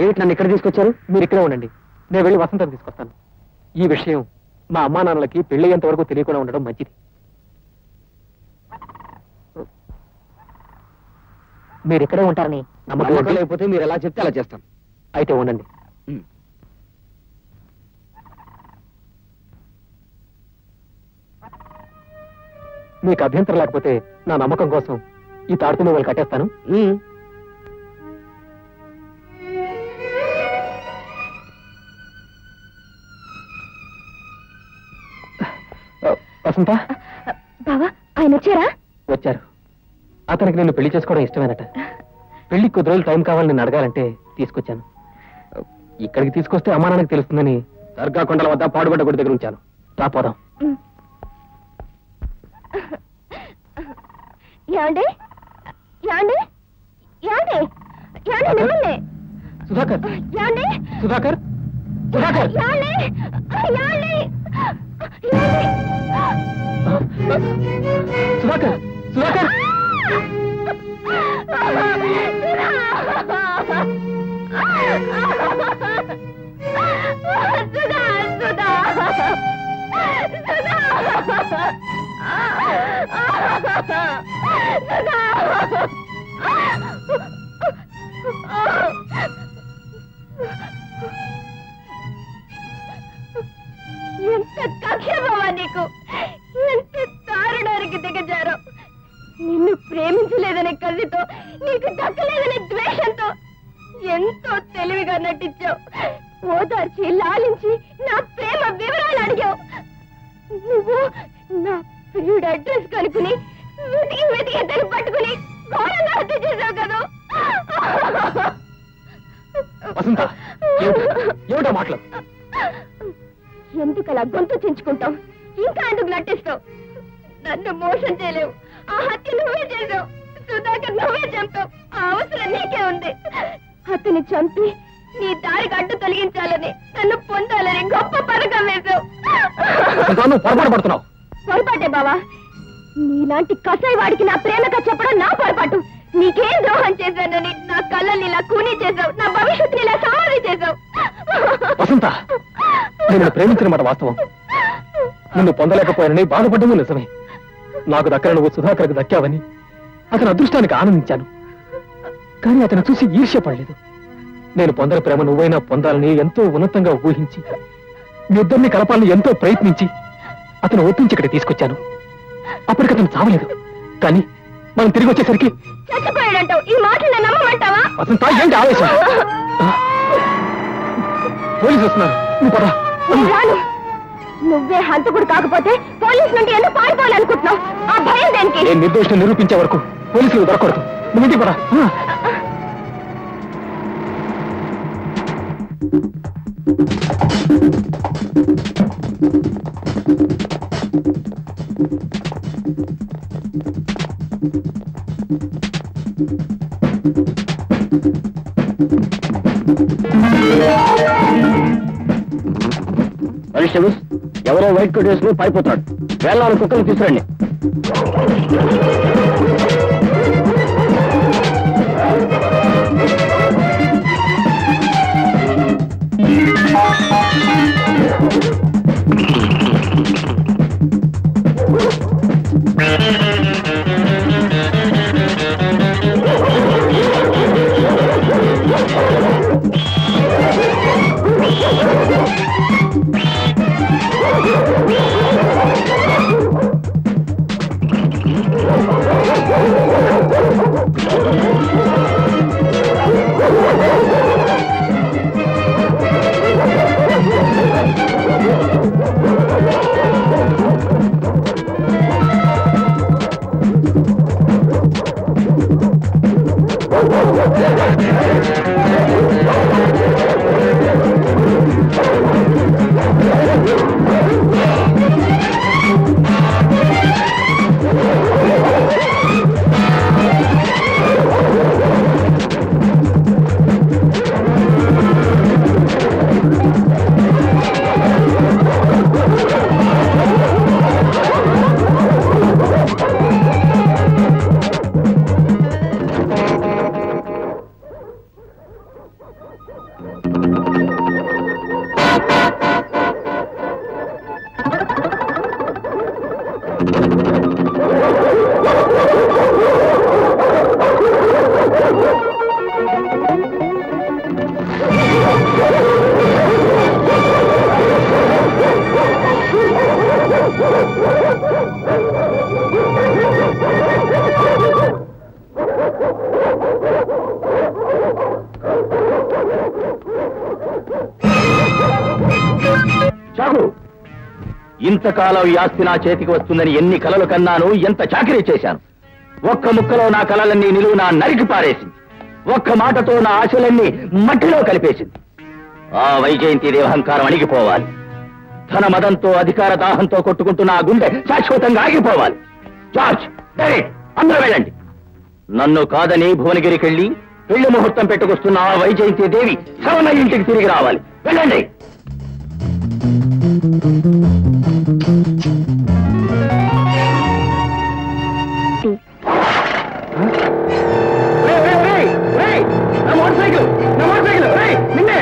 Speaker 2: ఏమిటి నన్ను ఇక్కడ తీసుకొచ్చారు? మీరు ఇక్కడే ఉండండి, నేను వెళ్ళి వసంతం తీసుకొస్తాను. ఈ విషయం మా అమ్మా నాన్నలకి పెళ్ళయ్యేంత వరకు తెలియకుండా ఉండడం మంచిది. మీరు ఇక్కడే ఉంటారని నమ్మకం లేకపోతే మీరు ఎలా చెప్తే అలా చేస్తాం. అయితే ఉండండి. మీకు అభ్యంతరం లేకపోతే నా నమ్మకం కోసం ఈ తాడుతూ వాళ్ళు కట్టేస్తాను. వసంత,
Speaker 3: బావా ఆయన వచ్చారా?
Speaker 2: వచ్చారు. అతనికి నేను పెళ్లి చేసుకోవడం ఇష్టమేనట. పెళ్లికి కొద్ది రోజులు టైం కావాలని నేను అడగాలంటే తీసుకొచ్చాను. ఇక్కడికి తీసుకొస్తే అమ్మానానికి తెలుస్తుందని దర్గా కొండల వద్ద పాడుబడ్డ గుడి దగ్గర ఉంచాను. రాపోదాం.
Speaker 3: యాండి యాండి యాండి యాండి మిమ్మల్ని
Speaker 2: సుధాకర్,
Speaker 3: యాండి
Speaker 2: సుధాకర్, సుధాకర్,
Speaker 3: యాండి యాండి
Speaker 2: సుధాకర్, సుధాకర్.
Speaker 3: సుధా సుధా సుధా ఎంత కక్ష బావా నీకు, ఎంత దారుణానికి దిగజారో. నిన్ను ప్రేమించలేదనే కసితో, నీకు దక్కలేదనే ద్వేషంతో ఎంతో తెలివిగా నటించావు. ఓదార్చి లాలించి నా ప్రేమ వివరాలు అడిగావు. నువ్వు నా ప్రియుడు అడ్రస్ కనుక్కుని వెతికి వెతికి దాన్ని పట్టుకుని ఘోరంగా హత్య చేసావు కదా.
Speaker 2: వసంత, ఏమిటో మాటలు?
Speaker 3: ఎందుకు అలా గొంతు చించుకుంటావు? ఇంకా ఎందుకు నటిస్తావు? నన్ను మోసం చేయలేవు. ఆ హత్య నువ్వే చేసావు. సుధాకర్ నువ్వే చంపావు. ఆ అవసరం నీకే ఉంది. అతన్ని చంపి నీ దారికి అడ్డు తొలగించాలని, నన్ను పొందాలని గొప్ప పథకం వేశావు.
Speaker 2: పొరపాటు పడుతున్నావు.
Speaker 3: పొరపాటే బావా. నీలాంటి కసాయి వాడికి నా ప్రేమగా చెప్పడం నా పొరపాటు. నీకేం ద్రోహం చేశానని నా కళ్ళని ఇలా కూనీ చేశావు. నా భవిష్యత్తుని ఇలా సమాధి చేశావు.
Speaker 2: వసంత, నేను ప్రేమించిన మాట వాస్తవం. నిన్ను పొందలేకపోయానని బాధపడ్డము నిజమే. నాకు దక్కన నువ్వు సుధాకర్కి దక్కావని అతని అదృష్టానికి ఆనందించాను. కానీ అతను చూసి ఈర్ష్యపడలేదు. నేను పొందని ప్రేమ నువ్వైనా పొందాలని ఎంతో ఉన్నతంగా ఊహించి మీ ఇద్దరిని కలపాలని ఎంతో ప్రయత్నించి అతను ఒప్పించి ఇక్కడ తీసుకొచ్చాను. అప్పటికతను చావలేదు. కానీ మనం తిరిగి వచ్చేసరికి
Speaker 3: చచ్చిపోయాడంటావు. ఈ మాటలు నన్ను నమ్మమంటావా?
Speaker 2: వసంత, ఏంటి ఆవేశం? పోలీసు వస్తున్నారు, నువ్వు పద.
Speaker 3: నేను రాను. నువ్వే హంతకుడు కాకపోతే పోలీసు నుండి ఎందుకు పారిపోవాలనుకుంటున్నావు? ఆ భయం దేనికి?
Speaker 2: నేను నిర్దోషం నిరూపించే వరకు పోలీసులు దొరకకూడదు. నువ్వు ఇంటికి పద. కానిస్టేబుల్స్, ఎవరో వైట్ కోట్ వేసుకుని పారిపోతాడు. వేళ్ళ కుక్కలు తీసుకురండి. ఇంతకాలం ఈ ఆస్తి నా చేతికి వస్తుందని ఎన్ని కలలు కన్నాను, ఎంత చాకరీ చేశాను. ఒక్క ముక్కలో నా కలలన్నీ నిలువునా నరికి పారేసింది. ఒక్క మాటతో నా ఆశలన్నీ మట్టిలో కలిపేసింది. ఆ వైజయంతి అహంకారం అణిగిపోవాలి. ధన మదంతో, అధికార దాహంతో కొట్టుకుంటున్న ఆ గుండె శాశ్వతంగా ఆగిపోవాలి. జార్జ్, డైరెక్ట్ అందరూ వెళ్ళండి. నన్ను కాదని భువనగిరికెళ్ళి పెళ్లి ముహూర్తం పెట్టుకొస్తున్న ఆ వైజయంతి దేవి సవన ఇంటికి తిరిగి రావాలి. వెళ్ళండి. నిన్నే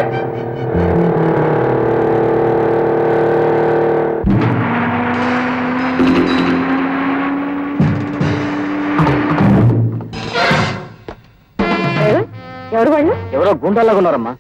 Speaker 4: ఎవరు వాళ్ళు?
Speaker 5: ఎవరో గుండాలాగా ఉన్నారమ్మా.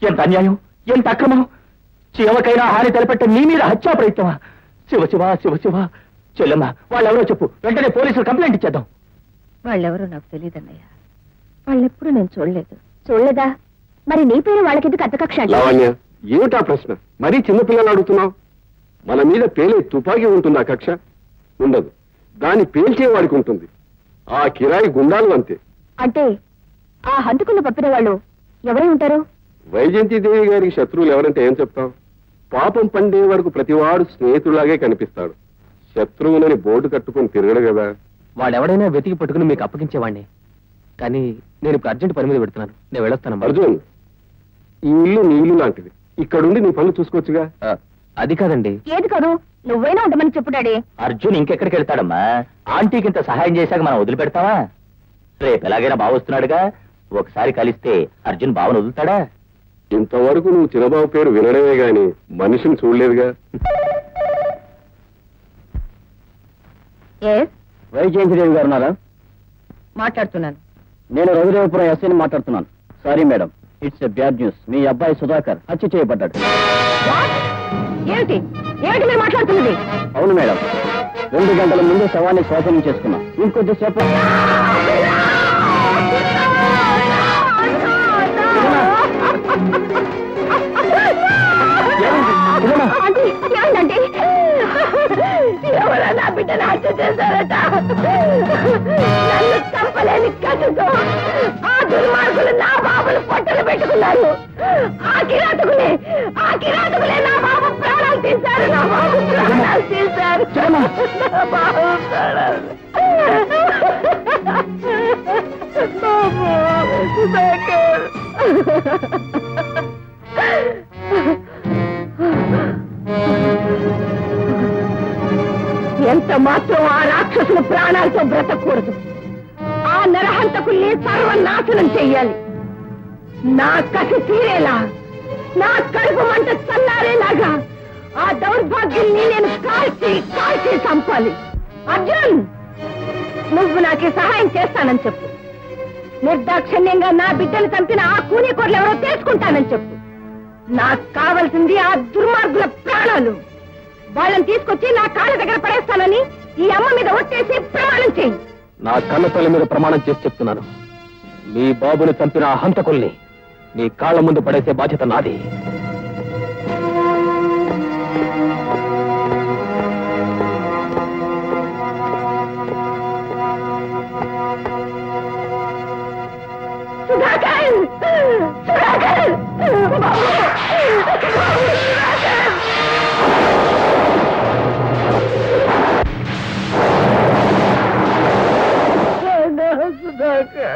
Speaker 5: ఎంత అన్యాయం, ఎంత అక్రమం! ఎవరికైనా హాని తలపెట్ట నీ మీద హత్యా ప్రయత్నమా? శివ శివ శివ శివ. చెల్లెమ్మ, వాళ్ళెవరో చెప్పు, వెంటనే పోలీసులు కంప్లైంట్ ఇచ్చేద్దాం.
Speaker 4: వాళ్ళెవరో నాకు తెలియదన్నయ్య. వాళ్ళెప్పుడు నేను చూడలేదు.
Speaker 3: చూడలేదా? మరి నీ పేరు వాళ్ళకెందుకు అంత కక్ష అండి?
Speaker 2: లావణ్య, ఏమిటా ప్రశ్న? మరీ చిన్నపిల్లలు అడుగుతున్నావు. మన మీద పేలే తుపాకీ ఉంటుందా కక్ష? ఉండదు. దాన్ని పేల్చేవాడికి ఉంటుంది. ఆ కిరాయి గుండాలు అంతే.
Speaker 3: అంటే ఆ హంతకులను పంపిన వాళ్ళు ఎవరై ఉంటారు?
Speaker 2: వైజయంతిదేవి గారికి శత్రువులు ఎవరంటే ఏం చెప్తాం? పాపం పండే వరకు ప్రతివాడు స్నేహితులాగే కనిపిస్తాడు. శత్రువులని బోర్డు కట్టుకుని తిరగడు కదా.
Speaker 5: వాడెవడైనా వెతికి పట్టుకుని మీకు అప్పగించేవాడిని. కానీ నేను ఇప్పుడు అర్జెంట్ పని మీద పెడుతున్నాను. నేను వెళ్ళొస్తాను.
Speaker 2: అర్జున్, ఈ ఇల్లు నీ ఇల్లు లాంటిది. ఇక్కడుండి నీ పనులు చూసుకోవచ్చుగా.
Speaker 5: అది కాదండి.
Speaker 3: ఏది కాదు, నువ్వైనా ఉండమని చెప్పు డాడీ.
Speaker 5: అర్జున్ ఇంకెక్కడికి వెళ్తాడమ్మా? ఆంటీకి ఇంత సహాయం చేశాక మనం వదిలిపెడతావా? రేపు ఎలాగైనా బావ వస్తున్నాడుగా, ఒకసారి కలిస్తే అర్జున్ బావను వదులుతాడా?
Speaker 2: ఇంతవరకు నువ్వు చిన్నబాబు పేరు వినడమే గాని మనిషిని చూడలేదుగా.
Speaker 5: వైజయంతిదేవి గారు ఉన్నారా?
Speaker 4: మాట్లాడుతున్నాను.
Speaker 5: నేను రఘుదేవపురం ఎస్ఐని మాట్లాడుతున్నాను. Sorry madam, it's a bad news. మీ అబ్బాయి సుధాకర్ హత్య చేయబడ్డాడు.
Speaker 4: ఏమిటి ఏమిటి మీరు మాట్లాడుతున్నది?
Speaker 5: అవును మేడం, 2 గంటల ముందు శవాన్ని స్వాధీనం చేసుకున్నాం. ఇంకొద్దిసేపు
Speaker 3: హత్య చేశారట. నన్ను చంపలేని కసితో ఆ దుర్మార్గులు నా బాబులు పొట్టలు పెట్టుకున్నారు. ఆ కిరాతకులే నా బాబు ప్రాణాలు తీశారు. నా బాబు ప్రాణాలు తీశారు. నా బాబు ప్రాణాలు. బాబు సుధాకర్. ఎంత మాత్రం ఆ రాక్షసుల ప్రాణాలతో బ్రతకూడదు. ఆ నరహంతకుల్ని సర్వనాశనం చెయ్యాలి. నా కసి తీరేలా, నా కడుపు మంట చల్లారేలాగా ఆ దౌర్భాగ్యుల్ని నేను కాల్చి చంపాలి. అర్జున్, నువ్వు నాకు సహాయం చేస్తానని చెప్పు. నిర్దాక్షిణ్యంగా నా బిడ్డలు చంపిన ఆ కూనీకోర్లు ఎవరో తెలుసుకుంటానని చెప్పు. నాకు కావలసింది ఆ దుర్మార్గుల ప్రాణాలు. వాళ్ళని తీసుకొచ్చి నా కాళ్ళ దగ్గర పడేస్తానని ఈ అమ్మ మీద ఒట్టేసి ప్రమాణం చేయి.
Speaker 2: నా కన్న తల్లి మీద ప్రమాణం చేసి చెప్తున్నాను, మీ బాబుని చంపిన ఆ హంతకుల్ని నీ కాళ్ళ ముందు పడేసే బాధ్యత నాది.
Speaker 3: సుధాకర్! సుధాకర్! బాబు! సుధాకర్! సుధాకర్!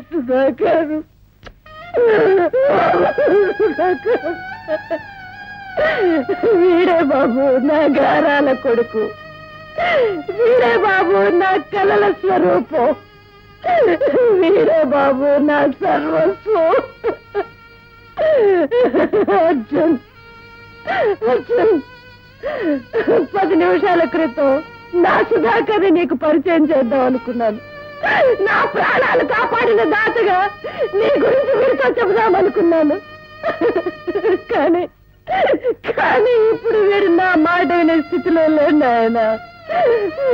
Speaker 3: సుధాకర్! వీడే బాబు నా గారాల కొడుకు. వీడే బాబు నా కలల స్వరూపం. వీడే బాబు నా సర్వస్వం. అర్జున్, 10 నిమిషాల క్రితం నా సుధాకర్ని నీకు పరిచయం చేద్దాం అనుకున్నాను. నా ప్రాణాలు కాపాడిన దాతగా నీ గురించి వీరితో చెబుదామనుకున్నాను. కానీ ఇప్పుడు వీడు నా మాట వినే స్థితిలో లేడు ఆయన.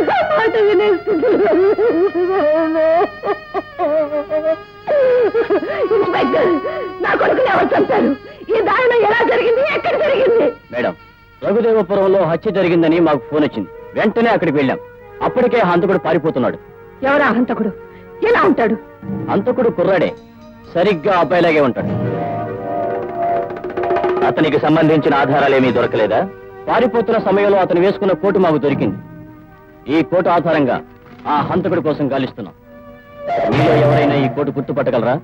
Speaker 3: నా మాట వినే స్థితిలో ఇన్స్పెక్టర్, నా కొడుకుని ఎవరు చంపారు? ఈ దారుణం ఎలా జరిగింది? ఎక్కడ జరిగింది?
Speaker 5: మేడం, రఘుదేవపురంలో హత్య జరిగిందని మాకు ఫోన్ వచ్చింది. వెంటనే అక్కడికి వెళ్ళాం. అప్పటికే హంతకుడు పారిపోతున్నాడు.
Speaker 3: ఎవరా హంతకుడు? ఎలా ఉంటాడు?
Speaker 5: హంతకుడు కుర్రాడే, సరిగ్గా అబ్బాయిలాగే ఉంటాడు. అతనికి సంబంధించిన ఆధారాలేమీ దొరకలేదా? పారిపోతున్న సమయంలో అతను వేసుకున్న కోటు మాకు దొరికింది. ఈ కోటు ఆధారంగా ఆ హంతకుడి కోసం గాలిస్తున్నాం. మీలో ఎవరైనా ఈ కోటు గుర్తుపట్టగలరా?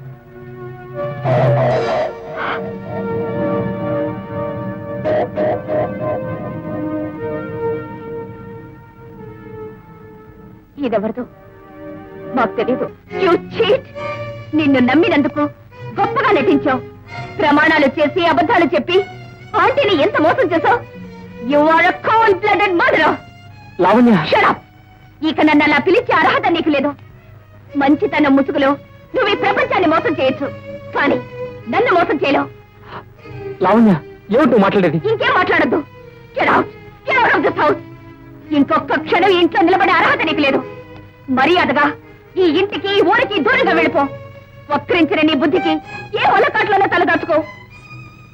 Speaker 3: ఇదెవరిదో మాకు తెలీదు. You cheat! నిన్ను నమ్మినందుకు గొప్పగా నటించావు. ప్రమాణాలు చేసి అబద్ధాలు చెప్పి ఆంటీని ఎంత మోసం చేశావు. You are a cold blooded murderer.
Speaker 2: Lavanya,
Speaker 3: shut up. ఇక నన్ను అలా పిలిచే అర్హత నీకు లేదు. మంచితనం ముసుగులో నువ్వు ఈ ప్రపంచాన్ని మోసం చేయొచ్చు, కానీ నన్ను మోసం చేయలేవు.
Speaker 2: లావణ్య, ఏమిటి మాట్లాడేది?
Speaker 3: ఇంకేం మాట్లాడద్దు. Get out. Get out of this house. ఇంకొక క్షణం ఈ ఇంట్లో నిలబడే అర్హత నీకు లేదు. మర్యాదగా ఈ ఇంటికి ఈ ఊరికి దూరంగా వెళ్ళిపో. వక్రించిన నీ బుద్ధికి ఏ ఒలకాట్లోనే తలదాచుకో.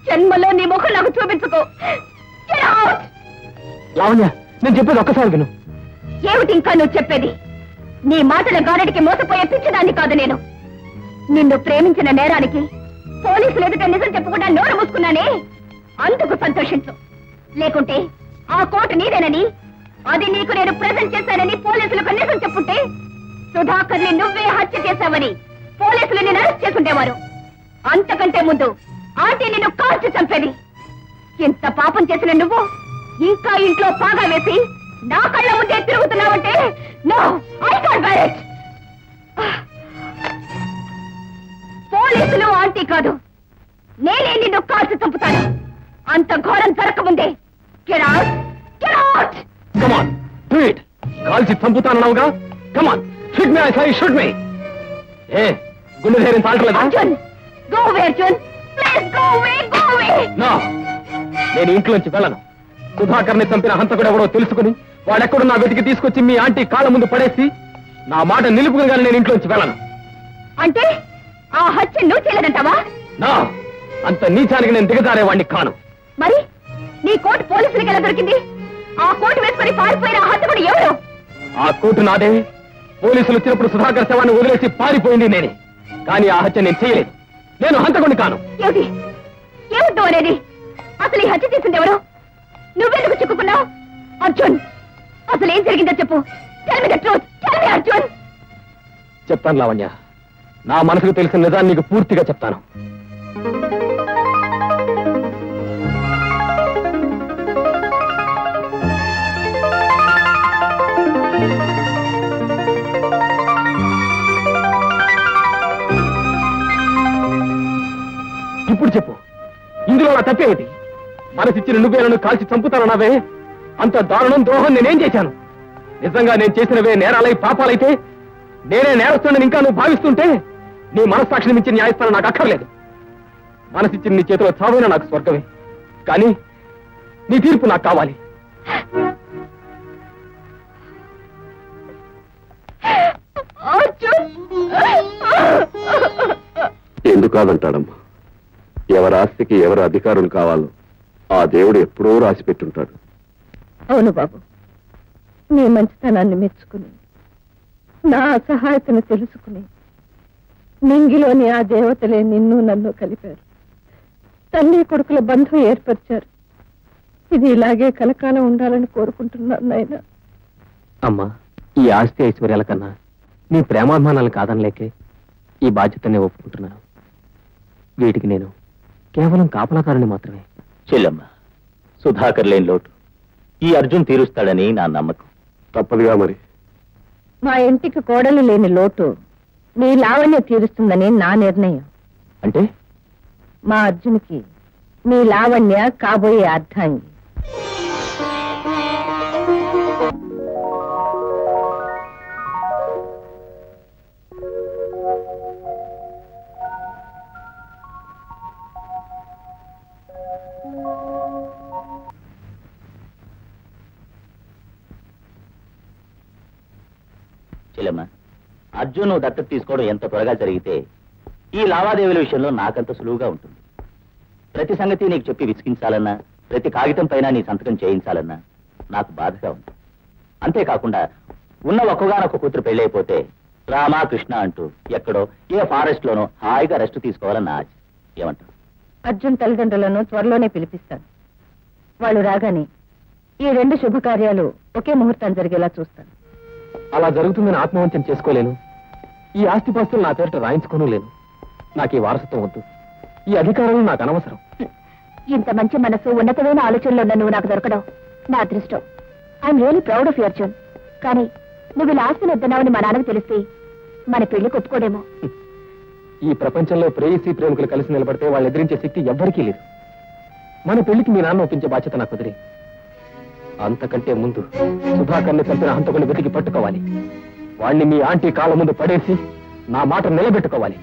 Speaker 3: జన్మలో నీ ముఖం నాకు చూపించుకో. Get out.
Speaker 2: లావణ్య, నేను చెప్పేది ఒక్కసారి విను.
Speaker 3: ఏమిటి ఇంకా నువ్వు చెప్పేది? నీ మాటల గారడికి మోసపోయే పిచ్చిదాన్ని కాదు నేను. నిన్ను ప్రేమించిన నేరానికి పోలీసులు ఎదుట నిజం చెప్పకుండా నోరు మూసుకున్నానే, అందుకు సంతోషించు. లేకుంటే ఆ కోటు నీదేనని, అది నీకు నేను ప్రెజెంట్ చేశానని పోలీసులకు నిజం చెప్పుంటే సుధాకర్ని నువ్వే హత్య చేశావని పోలీసులు నిన్ను అరెస్ట్ చేసుండేవారు. అంతకంటే ముందు ఆంటీ నిన్ను కాల్చి చంపేది. ఇంత పాపం చేసిన నువ్వు ఇంకా ఇంట్లో పాగా వేసి నా కళ్ళ ముందే తిరుగుతున్నావంటే no, I can't bear it. పోలీసులు ఆంటీ కాదు, నేనే నిన్ను కాల్చి చంపుతాను. అంత ఘోరం జరగకముందే Get out! Get out!
Speaker 2: Come on, do it. కాల్చి చంపుతానన్నావుగా. Come on, shoot me, I say shoot me. గుండె ధైర్యం తాగట్లేదా?
Speaker 3: Arjun, go away, Arjun. Please go away, go away.
Speaker 2: No, నేను ఇంట్లోంచి వెళ్ళను. సుధాకర్ని చంపిన హంతకుడు ఎవడో తెలుసుకుని వాడెక్కడున్నా వెతికి తీసుకొచ్చి మీ ఆంటీ కాళ్ళ ముందు పడేసి నా మాట నిలుపుకుని నేను ఇంట్లోంచి వెళ్ళను.
Speaker 3: అంటే ఆ హత్య నువ్వు చేయలేదంటావా?
Speaker 2: నా అంత నీచానికి నేను దిగజారేవాణ్ణి కాను.
Speaker 3: మరి నీ కోటు పోలీసులకి ఎలా దొరికింది? ఆ కోటు వేసుకొని పారిపోయిన ఆ హంతకుడు ఎవరు?
Speaker 2: ఆ కోటు నాదే. పోలీసులు వచ్చినప్పుడు సుధాకర్ శవాన్ని వదిలేసి పారిపోయింది నేనే. కానీ ఆ హత్య నేను చేయలేదు. నేను హంతకుడిని కాను.
Speaker 3: ఏమిటి ఏమిటో అనేది? అసలు ఈ హత్య చేసింది ఎవరు? నువ్వెందుకు చిక్కుకున్నావు? అర్జున్, అసలు ఏం జరిగిందో చెప్పు. Tell me the truth. Tell me, Arjun.
Speaker 2: చెప్తాను లావణ్య. నా మనసుకు తెలిసిన నిజాన్ని నీకు పూర్తిగా చెప్తాను. ఇప్పుడు చెప్పు, ఇందులో నా తప్పేమిటి? మనసిచ్చిన నువ్వే నన్ను కాల్చి చంపుతానన్నావే, అంత దారుణం ద్రోహం నేనేం చేశాను? నిజంగా నేను చేసినవే నేరాలై పాపాలైతే నేనే నేరస్తున్నని ఇంకా నువ్వు భావిస్తుంటే నీ మనస్సాక్షిని మించి న్యాయస్థానం నాకు అక్కర్లేదు. మనసిచ్చిన నీ చేతిలో చావైనా నాకు స్వర్గమే, కానీ నీ తీర్పు నాకు కావాలి.
Speaker 6: ఎందుకు కాదంటాడమ్మా? ఎవరి ఆస్తికి ఎవరి అధికారులు కావాలో ఆ దేవుడు ఎప్పుడో రాసి పెట్టుంటాడు.
Speaker 4: అవును బాబు, నీ మంచితనాన్ని మెచ్చుకుని నా అసహాయతను తెలుసుకుని నింగిలోని ఆ దేవతలే నిన్ను నన్ను కలిపారు. తల్లి కొడుకుల బంధం ఏర్పరిచారు. ఇది ఇలాగే కలకాలం ఉండాలని కోరుకుంటున్నాను నాయన.
Speaker 2: అమ్మా, ఈ ఆస్తి ఐశ్వర్యాల కన్నా నీ ప్రేమాభిమానాలు కాదనలేకే ఈ బాధ్యతనే ఒప్పుకుంటున్నాను. వీటికి నేను కేవలం కాపలాకారుని మాత్రమే.
Speaker 5: చెల్లమ్మ, సుధాకర్ లేని లోటు ఈ అర్జున్ తీరుస్తాడని నా నమ్మకం.
Speaker 6: తప్పదుగా మరి.
Speaker 4: మా ఇంటికి కోడలు లేని లోటు నీ లావణ్య తీరుస్తుందని నా నిర్ణయం.
Speaker 2: అంటే
Speaker 4: మా అర్జున్కి నీ లావణ్య కాబోయే అర్ధాంగి.
Speaker 5: చెల్లమ్మ, అర్జున్ నువ్వు దత్తత తీసుకోవడం ఎంత త్వరగా జరిగితే ఈ లావాదేవీల విషయంలో నాకంత సులువుగా ఉంటుంది. ప్రతి సంగతి నీకు చెప్పి విసిగించాలన్నా, ప్రతి కాగితం పైన నీ సంతకం చేయించాలన్నా నాకు బాధగా ఉంది. అంతేకాకుండా ఉన్న ఒక్కగానొక్క కూతురు పెళ్ళైపోతే రామా కృష్ణ అంటూ ఎక్కడో ఏ ఫారెస్ట్ లోనో హాయిగా రెస్ట్ తీసుకోవాలన్న ఆశ. ఏమంటారు?
Speaker 4: అర్జున్ తల్లిదండ్రులను త్వరలోనే పిలిపిస్తాను. వాళ్ళు రాగానే ఈ 2 శుభకార్యాలు ఒకే ముహూర్తాన్ని జరిగేలా చూస్తాను.
Speaker 2: అలా జరుగుతుందని ఆత్మవంచన చేసుకోలేను. ఈ ఆస్తిపాస్తులు నా పేరిట రాయించుకోను లేను. నాకు ఈ వారసత్వం వద్దు. ఈ అధికారాలు నాకు అనవసరం.
Speaker 3: ఇంత మంచి మనసు, ఉన్నతమైన ఆలోచనలో నువ్వు నాకు దొరకడం నా అదృష్టం. I'm really proud of your zone. కానీ నువ్వు ఇలా ఆస్తిని వద్దన్నావని మా నాన్నకు తెలిస్తే మన పెళ్లి ఒప్పుకోడేమో.
Speaker 2: ఈ ప్రపంచంలో ప్రేయసి ప్రేమికులు కలిసి నిలబడితే వాళ్ళు ఎదిరించే శక్తి ఎవ్వరికీ లేదు. మన పెళ్లికి మీ నాన్న ఒప్పించే బాధ్యత నాకు వదిలే. అంతకంటే ముందు సుధాకర్ని చంపిన హంతకుని వెతికి పట్టుకోవాలి. వాణ్ణి మీ ఆంటీ కాళ్ళ ముందు పడేసి నా మాట నిలబెట్టుకోవాలి.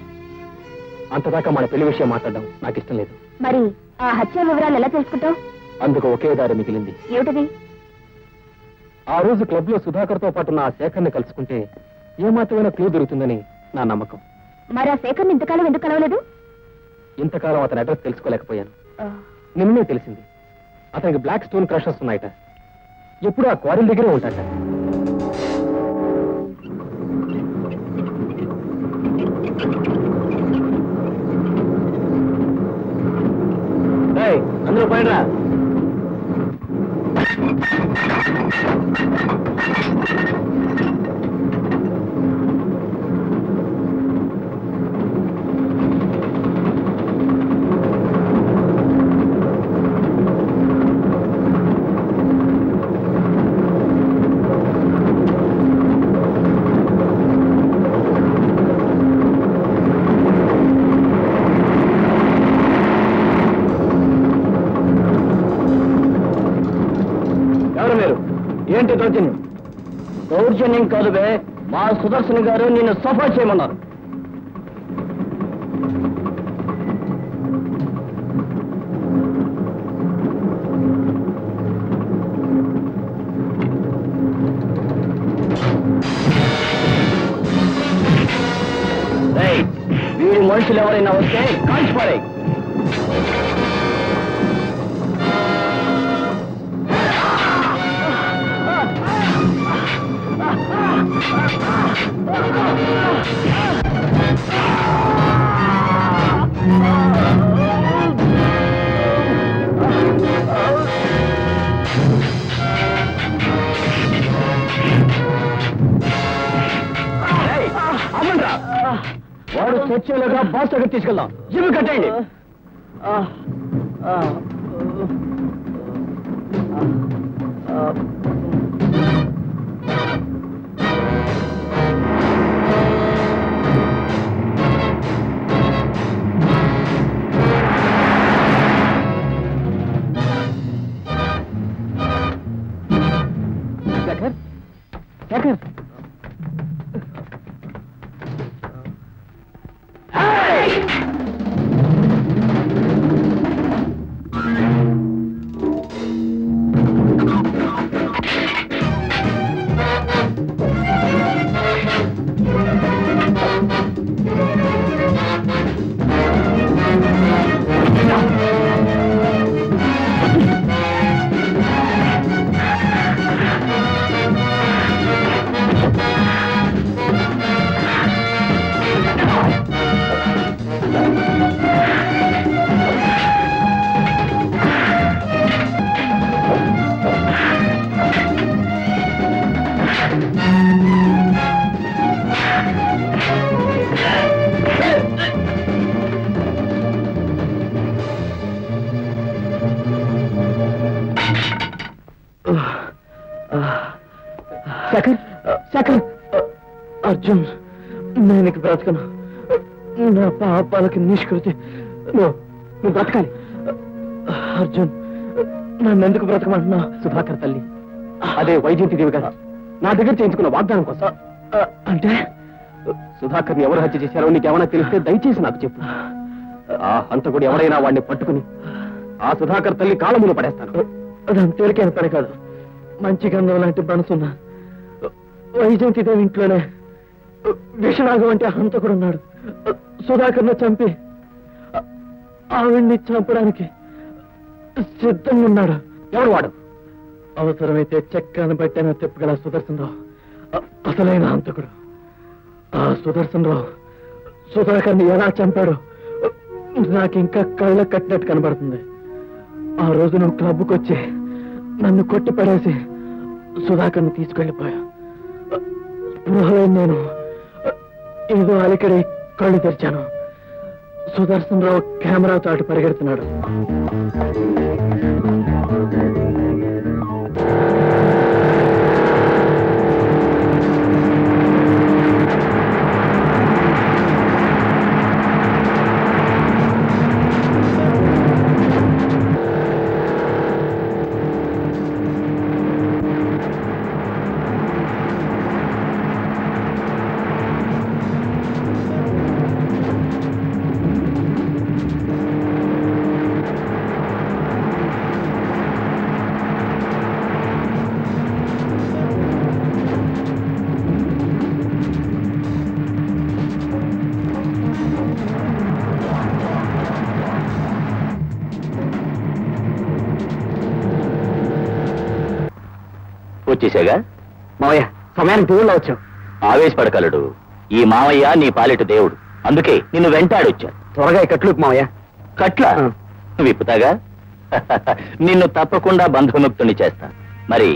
Speaker 2: అంతదాకా మన పెళ్లి విషయం మాట్లాడడం నాకు ఇష్టం లేదు.
Speaker 3: మరి ఆ హత్య వివరాలు ఎలా తెలుసుకుంటావు?
Speaker 2: అందుకు ఒకే దారి మిగిలింది.
Speaker 3: ఏమిటది?
Speaker 2: ఆ రోజు క్లబ్ లో సుధాకర్తో పాటు నా శేఖర్ని కలుసుకుంటే ఏమాత్రమైన క్లూ దొరుకుతుందని నా నమ్మకం.
Speaker 3: మరి ఆ శేఖర్ని ఇంతకాలం ఎందుకు కలవలేదు?
Speaker 2: ఇంతకాలం అతని అడ్రస్ తెలుసుకోలేకపోయాను. నిన్నే తెలిసింది. అతనికి బ్లాక్ స్టోన్ క్రషర్స్ ఉన్నాయట. ఎప్పుడు ఆ క్వారీల దగ్గరే ఉంటాట. అందరూ పైన ఏంటి దౌర్జన్యం? దౌర్జన్యం కాదు బే, మా సుదర్శన్ గారు నిన్ను సఫా చేయమన్నారు. వీడి మనుషులు ఎవరైనా వస్తే కాల్చిపారే.
Speaker 5: వాడు చచ్చేలాగా బాస్ దగ్గర తీసుకెళ్దాం జిమ్ కట్టండి శేఖర్ శేఖర్ శేఖర్ శేఖర్ అర్జున్ నేను ఇక బ్రతకను నా పాపాలకి నిష్కృతి నువ్వు బ్రతకాలి అర్జున్ నన్ను ఎందుకు బ్రతకమంటున్నా సుధాకర్ తల్లి అదే వైజయంతిదేవి గారు నా దగ్గర చేయించుకున్న వాగ్దానం కోసం అంటే సుధాకర్ని ఎవరు హత్య చేశారో నీకేమైనా తెలిస్తే దయచేసి నాకు చెప్పు ఆ హంతకుడు ఎవరైనా వాడిని పట్టుకుని ఆ సుధాకర్ తల్లి కాళ్ళములు పడేస్తాను అదంత తేలికైన పని కాదు మంచి గంధం లాంటి మనసున్నా వైజయంతిదేవి ఇంట్లోనే విషనాగం అంటే హంతకుడు ఉన్నాడు సుధాకర్ను చంపి ఆవిడ్ని చంపడానికి సిద్ధంగా ఉన్నాడు ఎవడు వాడు అవసరమైతే చెక్కను బట్టైనా తిప్పగల సుదర్శనరావు అసలైన హంతకుడు ఆ సుదర్శనరావు సుధాకర్ని ఎలా చంపాడు నాకు ఇంకా కళ్ళ కట్టినట్టు కనబడుతుంది ఆ రోజు నువ్వు క్లబ్కి వచ్చి నన్ను కొట్టి పడేసి సుధాకర్ని తీసుకెళ్లిపోయా స్పృహలో నేను ఏదో అలికడి కళ్ళు తెరిచాను సుదర్శనరావు కెమెరా చాటు పరిగెడుతున్నాడు
Speaker 2: వచ్చేసాగా
Speaker 5: మావయ్య సమయానికి దేవుళ్ళ వచ్చాం
Speaker 2: ఆవేశపడగలడు ఈ మావయ్య నీ పాలిట దేవుడు అందుకే నిన్ను వెంటాడొచ్చా
Speaker 5: త్వరగా కట్లు మావయ్య
Speaker 2: కట్ల విప్పుతాగా నిన్ను తప్పకుండా బంధముక్తుని చేస్తా మరి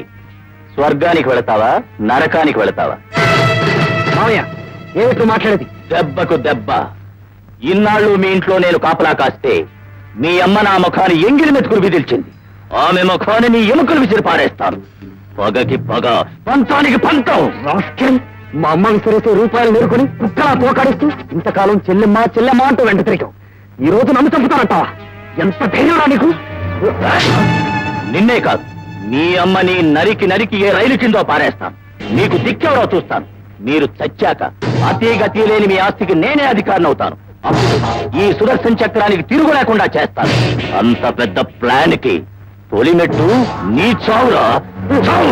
Speaker 2: స్వర్గానికి వెళతావా నరకానికి వెళతావా
Speaker 5: మావయ్య ఏమిటి మాట్లాడేది
Speaker 2: దెబ్బకు దెబ్బ ఇన్నాళ్ళు మీ ఇంట్లో నేను కాపలా కాస్తే మీ అమ్మ నా ముఖాన్ని ఎంగిలి మెతుకులు విదిల్చింది ఆమె ముఖాన్ని నీ ఎముకలు విసిరి పారేస్తాను పగకి పగ పంతానికి పంతం
Speaker 5: మా అమ్మ విసిరేసే రూపాయలు నేర్కొని కుక్కలా తోకాడిస్తూ ఇంతకాలం చెల్లెమ్మ చెల్లెమ్మ అంటూ వెంట తిరిగావు ఈ రోజు నన్ను చంపుతానంటావా ఎంత ధైర్యం నీకు
Speaker 2: నిన్నే కాదు నీ అమ్మని నరికి నరికి ఏ రైలు కిందో పారేస్తాను నీకు దిక్కెవరో చూస్తాను మీరు చచ్చాక అతి గతి లేని మీ ఆస్తికి నేనే అధికారిని అవుతాను అప్పుడు ఈ సుదర్శన్ చక్రానికి తిరుగు లేకుండా చేస్తాను అంత పెద్ద ప్లాన్ కి తొలిమెట్టు నీ చావురా చావు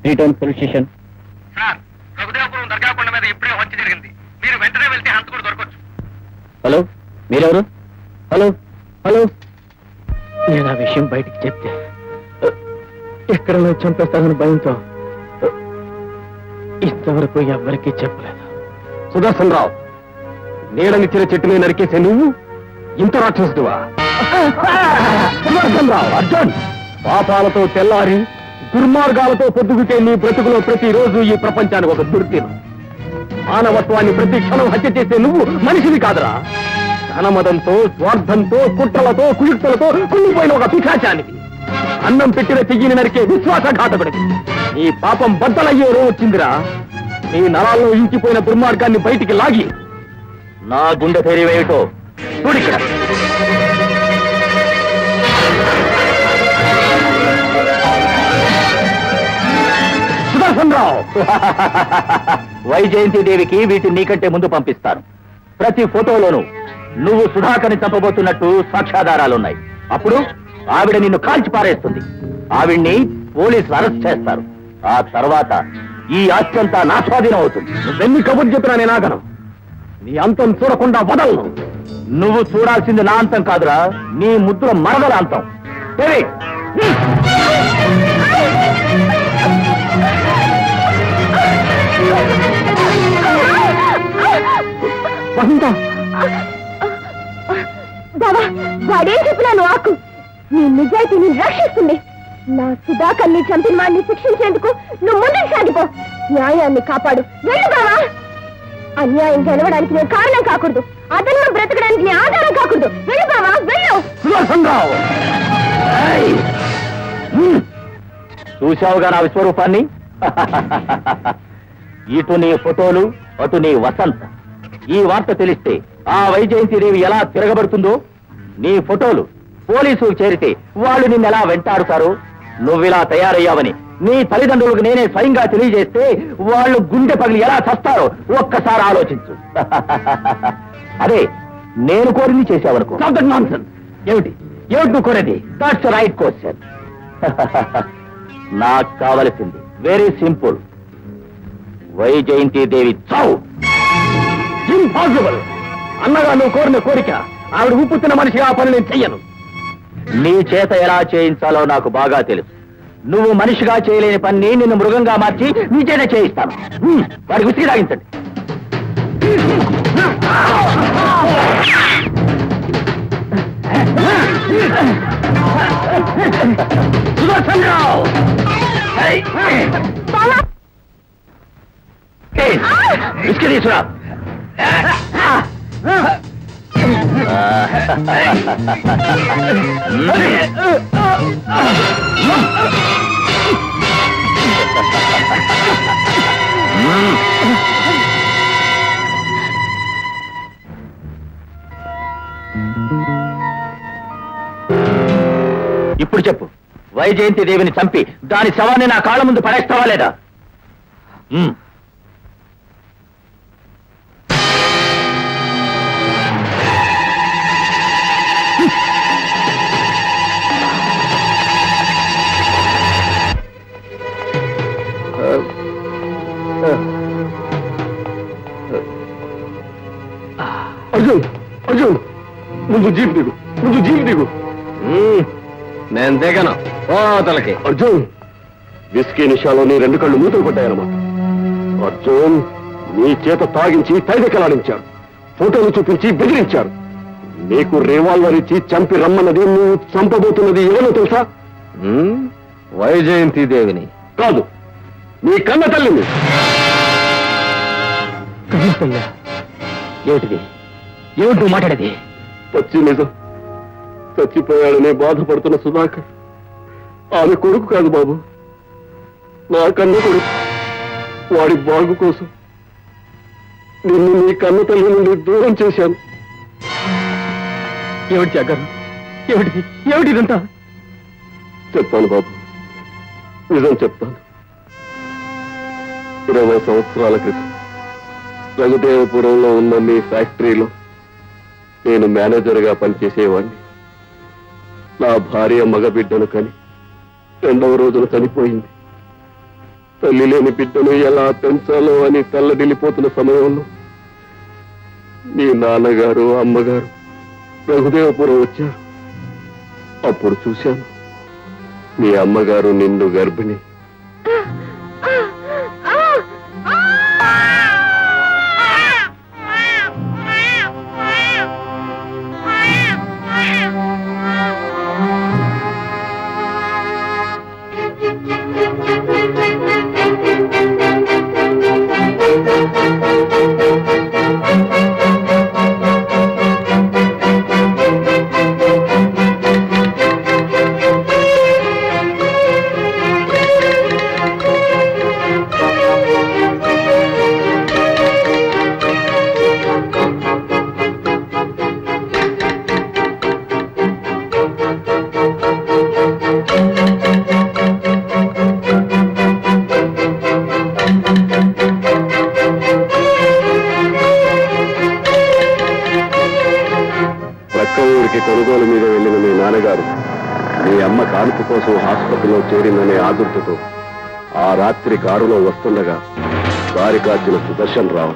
Speaker 5: return police station.
Speaker 2: Sir, Raghudevapuram దర్గాకొండ మీద ఇప్పుడే హత్య జరిగింది. మీరు వెంటనే వెళ్తే హంతకుడు దొరకవచ్చు.
Speaker 5: హలో, మీరెవరు? హలో హలో, నేను ఆ విషయం బయటికి చెప్తే ఎక్కడ నువ్వు చంపేస్తానని భయంతో ఇంతవరకు ఎవ్వరికీ చెప్పలేదు.
Speaker 2: సుదర్శన్ రావు, నీడనిచ్చిన చెట్టు మీద నరికేసే నువ్వు ఇంత రాక్షసుడువా? సుదర్శన్ రావు, అర్జున్, పాపాలతో తెల్లారి దుర్మార్గాలతో పొద్దుగుతే నీ బ్రతుకులో ప్రతిరోజు ఈ ప్రపంచానికి ఒక దుర్దినం. మానవత్వాన్ని ప్రతి క్షణం హత్య చేసే నువ్వు మనిషిని కాదురా. ధనమదంతో, స్వార్థంతో, కుట్రలతో, కుయుక్తులతో కుళ్ళిపోయిన ఒక పిశాచానికి, అన్నం పెట్టిన చెయ్యిని నరికే విశ్వాసఘాతకుడికి నీ పాపం బద్దలయ్యే రోజు వచ్చిందిరా. నీ నరాల్లో ఇంకిపోయిన దుర్మార్గాన్ని బయటికి లాగి నా గుండె ధైర్యమేమిటో చూడిక్కడ. సుదర్శన్ రావు,
Speaker 5: వైజయంతి దేవికి వీటిని నీకంటే ముందు పంపిస్తాను. ప్రతి ఫోటోలోనూ నువ్వు సుధాకర్ని చంపబోతున్నట్టు సాక్ష్యాధారాలున్నాయి. అప్పుడు ఆవిడ నిన్ను కాల్చి పారేస్తుంది. ఆవిడ్ని పోలీసులు అరెస్ట్ చేస్తారు. ఆ తర్వాత ఈ ఆస్తి అంతా నా స్వాధీనం అవుతుంది.
Speaker 2: నువ్వెన్ని కబుర్లు చెప్పినా నేను ఆగను. నీ అంతం చూడకుండా వదలను.
Speaker 5: నువ్వు చూడాల్సింది నా అంతం కాదురా, నీ ముద్దుల మరదల అంతం. దేవి,
Speaker 2: వసంత,
Speaker 3: బాబా, వాడేం చెప్పినా నువ్వు ఆకు. నీ నిజాయితీని రక్షిస్తుంది. నా సుధాకర్ని చంపిన వాడిని శిక్షించేందుకు నువ్వు ముందుకు సాగిపో. న్యాయాన్ని కాపాడు. వెళ్ళు బావా. అన్యాయం గెలవడానికి నేను కారణం కాకూడదు. అదన్నం బ్రతకడానికి నీ ఆధారం కాకూడదు. వెళ్ళు బావా, వెళ్ళు.
Speaker 2: సుదర్శన్ రావు,
Speaker 5: ఏయ్! చూశావుగా నా విశ్వరూపాన్ని? ఇటు నీ ఫోటోలు, అటు నీ వసంత. ఈ వార్త తెలిస్తే ఆ వైజయంతి దేవి ఎలా తిరగబడుతుందో. నీ ఫోటోలు పోలీసులు చేరితే వాళ్ళు నిన్నెలా వెంటాడుతారు. నువ్విలా తయారయ్యావని నీ తల్లిదండ్రులకు నేనే స్వయంగా తెలియజేస్తే వాళ్ళు గుండె పగిలి ఎలా చస్తారో ఒక్కసారి ఆలోచించు. అదే నేను కోరింది చేశావనుకో. ఏమిటి ఏమిటి నువ్వు కోరేది? That's right question. నాకు కావలసింది వెరీ సింపుల్. వైజయంతి దేవి చావు.
Speaker 2: ఇంపాసిబుల్. అన్నగా నువ్వు కోరిన కోరిక, ఆవిడ ఉప్పుతున్న మనిషి ఆ పని నేను చెయ్యను.
Speaker 5: నీ చేత ఎలా చేయించాలో నాకు బాగా తెలుసు. నువ్వు మనిషిగా చేయలేని పని నిన్ను మృగంగా మార్చి నీ చేత చేయిస్తాను. వాడికి విసిగి తాగించండి. సుదర్శన్ రావు, విసిగి తీసురా. ఇప్పుడు చెప్పు, వైజయంతి దేవిని చంపి దాని శవాన్ని నా కాళ్ళ ముందు పడేస్తావా లేదా?
Speaker 2: అర్జున్, అర్జున్, ముందు జీప్ దిగు, ముందు జీప్ దిగు. నేను దిగను. ఓ తలకి. అర్జున్, విస్కీ నిషాలో నీ రెండు కళ్ళు మూతలు పడ్డాయన్నమాట. అర్జున్, నీ చేత తాగించి తైదెక్కలాడించారు, ఫోటోలు చూపించి బెదిరించారు. నీకు రివాల్వర్ ఇచ్చి చంపి రమ్మన్నది, నువ్వు చంపబోతున్నది ఎవరో తెలుసా? వైజయంతి దేవిని కాదు, నీ కన్న తల్లిని.
Speaker 5: ఏమిటిది? ఏమిటి నువ్వు మాట్లాడేది?
Speaker 2: పచ్చి నిజం. చచ్చిపోయాడనే బాధపడుతున్న సుధాకర్ ఆమె కొడుకు కాదు బాబు, నా కన్న కొడుకు. వాడి బాగు కోసం నిన్ను నీ కన్న తల్లి నుండి దూరం చేశాను. ఏమిటి జాగర్, ఏమిటి ఏమిటి ఇదంతా? చెప్తాను బాబు, నిజం చెప్తాను. 20 సంవత్సరాల క్రితం రఘుదేవపురంలో ఉన్న మీ ఫ్యాక్టరీలో నేను మేనేజర్గా పనిచేసేవాడిని. నా భార్య మగబిడ్డను కని 2వ రోజున చనిపోయింది.
Speaker 6: తల్లి లేని బిడ్డను ఎలా పెంచాలో అని తల్లడిల్లిపోతున్న సమయంలో నీ నాన్నగారు అమ్మగారు రఘుదేవపురం వచ్చారు. అప్పుడు చూశాను మీ అమ్మగారు నిన్ను గర్భిణి. ఊరికి కొనుగోలు మీద వెళ్ళిన మీ నాన్నగారు మీ అమ్మ కానుక కోసం ఆసుపత్రిలో చేరిందనే ఆదుర్తతో ఆ రాత్రి కారులో వస్తుండగా దారి కాచిన సుదర్శన్ రావు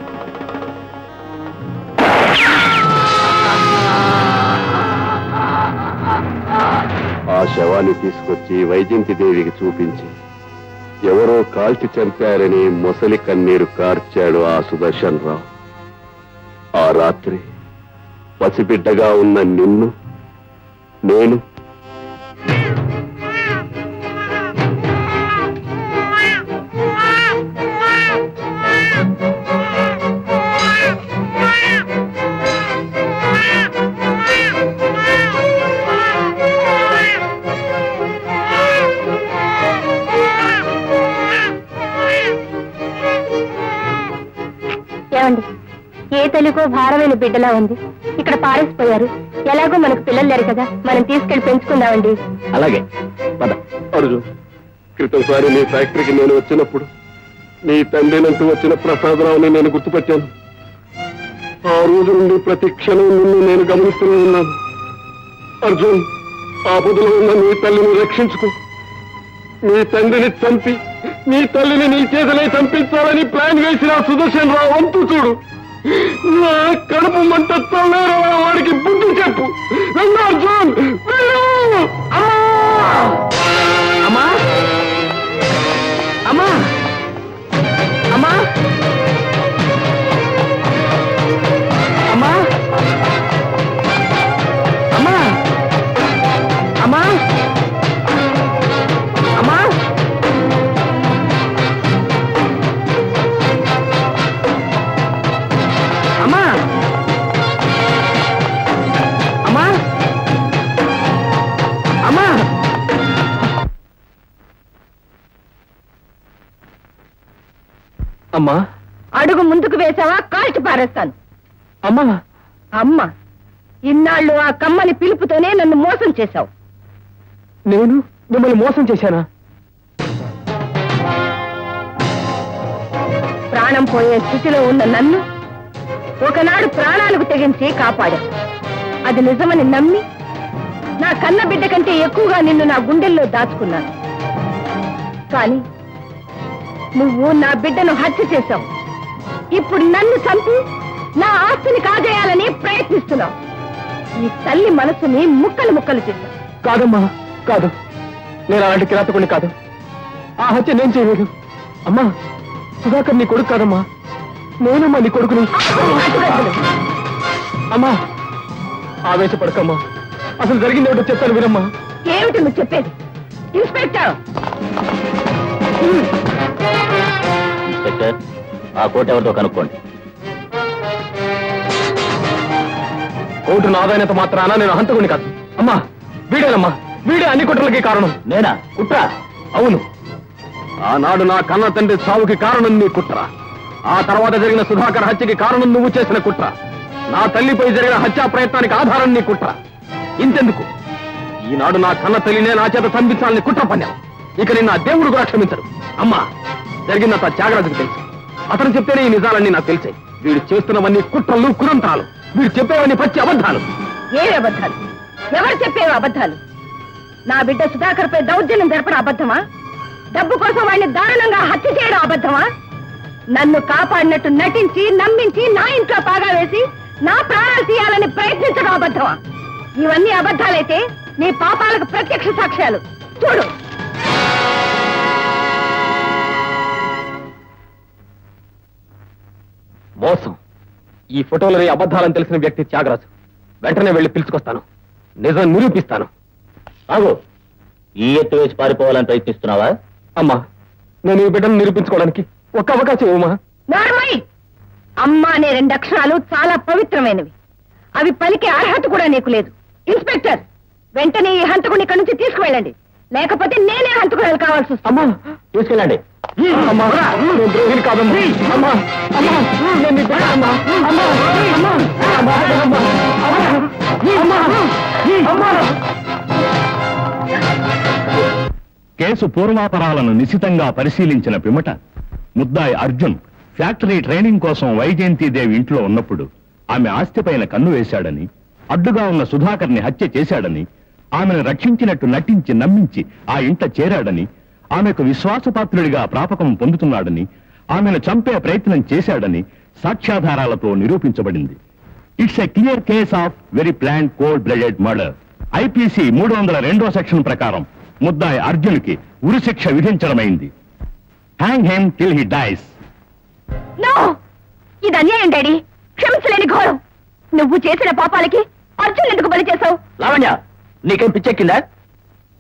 Speaker 6: ఆ శవాన్ని తీసుకొచ్చి వైజయంతి దేవికి చూపించి ఎవరో కాల్చి చంపారని మొసలి కన్నీరు కార్చాడు ఆ సుదర్శన్ రావు. ఆ రాత్రి పసిబిడ్డగా ఉన్న నిన్ను నేను
Speaker 3: ఏమండి, ఏ తల్లికో భారమైన బిడ్డలా ఉంది. ఇక్కడ పారేసిపోయారు. ఎలాగో మనకు పిల్లలు లేరు కదా, మనం తీసుకెళ్లి పెంచుకుందామండి.
Speaker 5: అలాగే పద.
Speaker 6: అర్జున్, క్రితంసారి నీ ఫ్యాక్టరీకి నేను వచ్చినప్పుడు నీ తండ్రినంటూ వచ్చిన ప్రసాదరావుని నేను గుర్తుపట్టాను. ఆ రోజు నుండి ప్రతి క్షణం నిన్ను నేను గమనిస్తూనే ఉన్నాను. అర్జున్, ఆపదలో ఉన్న నీ తల్లిని రక్షించుకో. నీ తండ్రిని చంపి నీ తల్లిని నీ చేతులే చంపించాలని ప్లాన్ వేసిన సుదర్శన్ రావు వంతు చూడు. నా కడుపు మంట తల్లేరా వాడికి బుద్ధి చెప్పు. వెళ్ళు అర్జున్, వెళ్ళు.
Speaker 5: అమ్మా అమ్మా అమ్మా అమ్మా అమ్మా అమ్మా అమ్మా అమ్మా అమ్మా అమ్మా అమ్మా
Speaker 4: అడుగు ముందుకు వేసావా కాల్చి పారేస్తాను.
Speaker 5: అమ్మా
Speaker 4: అమ్మ, ఇన్నాళ్ళు ఆ కమ్మని పిలుపుతోనే నన్ను మోసం చేశావు.
Speaker 5: నేను మిమ్మల్ని మోసం చేశానా?
Speaker 4: ప్రాణం పోయే స్థితిలో ఉన్న నన్ను ఒకనాడు ప్రాణాలకు తెగించి కాపాడా. అది నిజమని నమ్మి నా కన్న బిడ్డ కంటే ఎక్కువగా నిన్ను నా గుండెల్లో దాచుకున్నాను. కానీ నువ్వు నా బిడ్డను హత్య చేశావు. ఇప్పుడు నన్ను చంపి నా ఆస్తిని కాజేయాలని ప్రయత్నిస్తున్నావు. ఈ తల్లి మనసుని ముక్కలు ముక్కలు చేశావు.
Speaker 5: కాదమ్మా, కాదు. నేను అలాంటి కిరాతకుడిని కాదు. ఆ హత్య నేను చేయలేదు. అమ్మా, సుధాకర్ నీ కొడుకు కాదమ్మా, నేనమ్మా నీ కొడుకుని. అమ్మా, ఆవేశపడకమ్మా. అసలు జరిగింది ఏమిటో చెప్తాను వినమ్మా.
Speaker 4: ఏమిటి నువ్వు చెప్పేది? ఇన్స్పెక్టర్,
Speaker 5: ఇన్స్పెక్టర్, ఆ కోట ఎవరితో కనుక్కోండి. కోర్టు నాదైనంత మాత్రాన నేను హంతకుని కాదు. అమ్మా, వీడేనమ్మా, వీడే అన్ని కుట్రలకి కారణం. నేనా? కుట్ర? అవును. ఆనాడు నా కన్న తండ్రి సావుకి కారణం నీ కుట్ర. ఆ తర్వాత జరిగిన సుధాకర్ హత్యకి కారణం నువ్వు చేసిన కుట్ర. నా తల్లిపై జరిగిన హత్యా ప్రయత్నానికి ఆధారం నీ కుట్ర. ఇంతెందుకు, ఈనాడు నా కన్న తల్లినే నా చేత చంపించాలని కుట్ర పన్నావు. ఇక నిన్న దేవుడు కూడా క్షమించరు. అమ్మా, జరిగినంత త్యాగరాజుకు తెలుసు. అతను చెప్తేనే ఈ నిజాలన్నీ నాకు తెలిసాయి. వీడు చేస్తున్నవన్నీ కుట్రలు, కురంత్రాలు. వీడు చెప్పేవన్నీ పచ్చి అబద్ధాలు.
Speaker 4: ఏ అబద్ధాలు? ఎవరు చెప్పేవి అబద్ధాలు? నా బిడ్డ సుధాకర్ పై దౌర్జన్యం జరపడం అబద్ధమా? డబ్బు కోసం వాడిని దారుణంగా హత్య చేయడం అబద్ధమా? నన్ను కాపాడినట్టు నటించి నమ్మించి నా ఇంట్లో పాగా వేసి నా ప్రాణాలు తీయాలని ప్రయత్నించడం అబద్ధమా? ఇవన్నీ అబద్ధాలైతే నీ పాపాలకు ప్రత్యక్ష సాక్ష్యాలు చూడు.
Speaker 2: మోసం. ఈ ఫోటోలని అబద్ధాలని తెలిసిన వ్యక్తి త్యాగరాజు. వెంటనే వెళ్ళి పిలుచుకొస్తాను, నిజం నిరూపిస్తాను.
Speaker 5: ఆగు. ఈ ఎత్తు వేసి పారిపోవాలని ప్రయత్నిస్తున్నావా?
Speaker 2: అమ్మా, నేను ఈ బిడ్డను నిరూపించుకోవడానికి ఒక్క అవకాశం ఇవ్వమా?
Speaker 4: నార్మల్. అమ్మ అనే 2 అక్షరాలు చాలా పవిత్రమైనవి. అవి పలికే అర్హత కూడా నీకు లేదు. ఇన్స్పెక్టర్, వెంటనే ఈ హంతకుని ఇక్కడి నుంచి తీసుకువెళ్ళండి, లేకపోతే నేనే హంతకురాలు కావాల్సి వస్తుంది.
Speaker 5: అమ్మా, తీసుకెళ్ళండి.
Speaker 2: అమ్మా, నేను ద్రోహిని కాదమ్మా. అమ్మా, అమ్మా, నేను నీ బిడ్డ అమ్మా. అమ్మా, అమ్మా, అమ్మా, అమ్మా, అమ్మా, అమ్మా, అమ్మా.
Speaker 7: కేసు పూర్వాపరాలను నిశితంగా పరిశీలించిన పిమ్మట ముద్దాయి అర్జున్ ఫ్యాక్టరీ ట్రైనింగ్ కోసం వైజయంతిదేవి ఇంట్లో ఉన్నప్పుడు ఆమె ఆస్తిపైన కన్ను వేశాడని, అడ్డుగా ఉన్న సుధాకర్ని హత్య చేశాడని, ఆమెను రక్షించినట్టు నటించి నమ్మించి ఆ ఇంట చేరాడని, ఆమెకు విశ్వాసపాత్రుడిగా ప్రాపకం పొందుతున్నాడని, ఆమెను చంపే ప్రయత్నం చేశాడని సాక్ష్యాధారాలతో నిరూపించబడింది. It's a clear case of very planned cold blooded murder. IPC 302వ సెక్షన్ ప్రకారం ముద్దాయి అర్జున్కి ఉరిశిక్ష విధించడమైంది. Hang him till he dies.
Speaker 3: No, ఇది అన్యాయం డాడీ. క్షమించలేని ఘోరం. నువ్వు చేసిన పాపాలకి అర్జున్ ఎందుకు బలి చేశావు?
Speaker 5: లావణ్య, నీకేం పిచ్చెక్కిందా?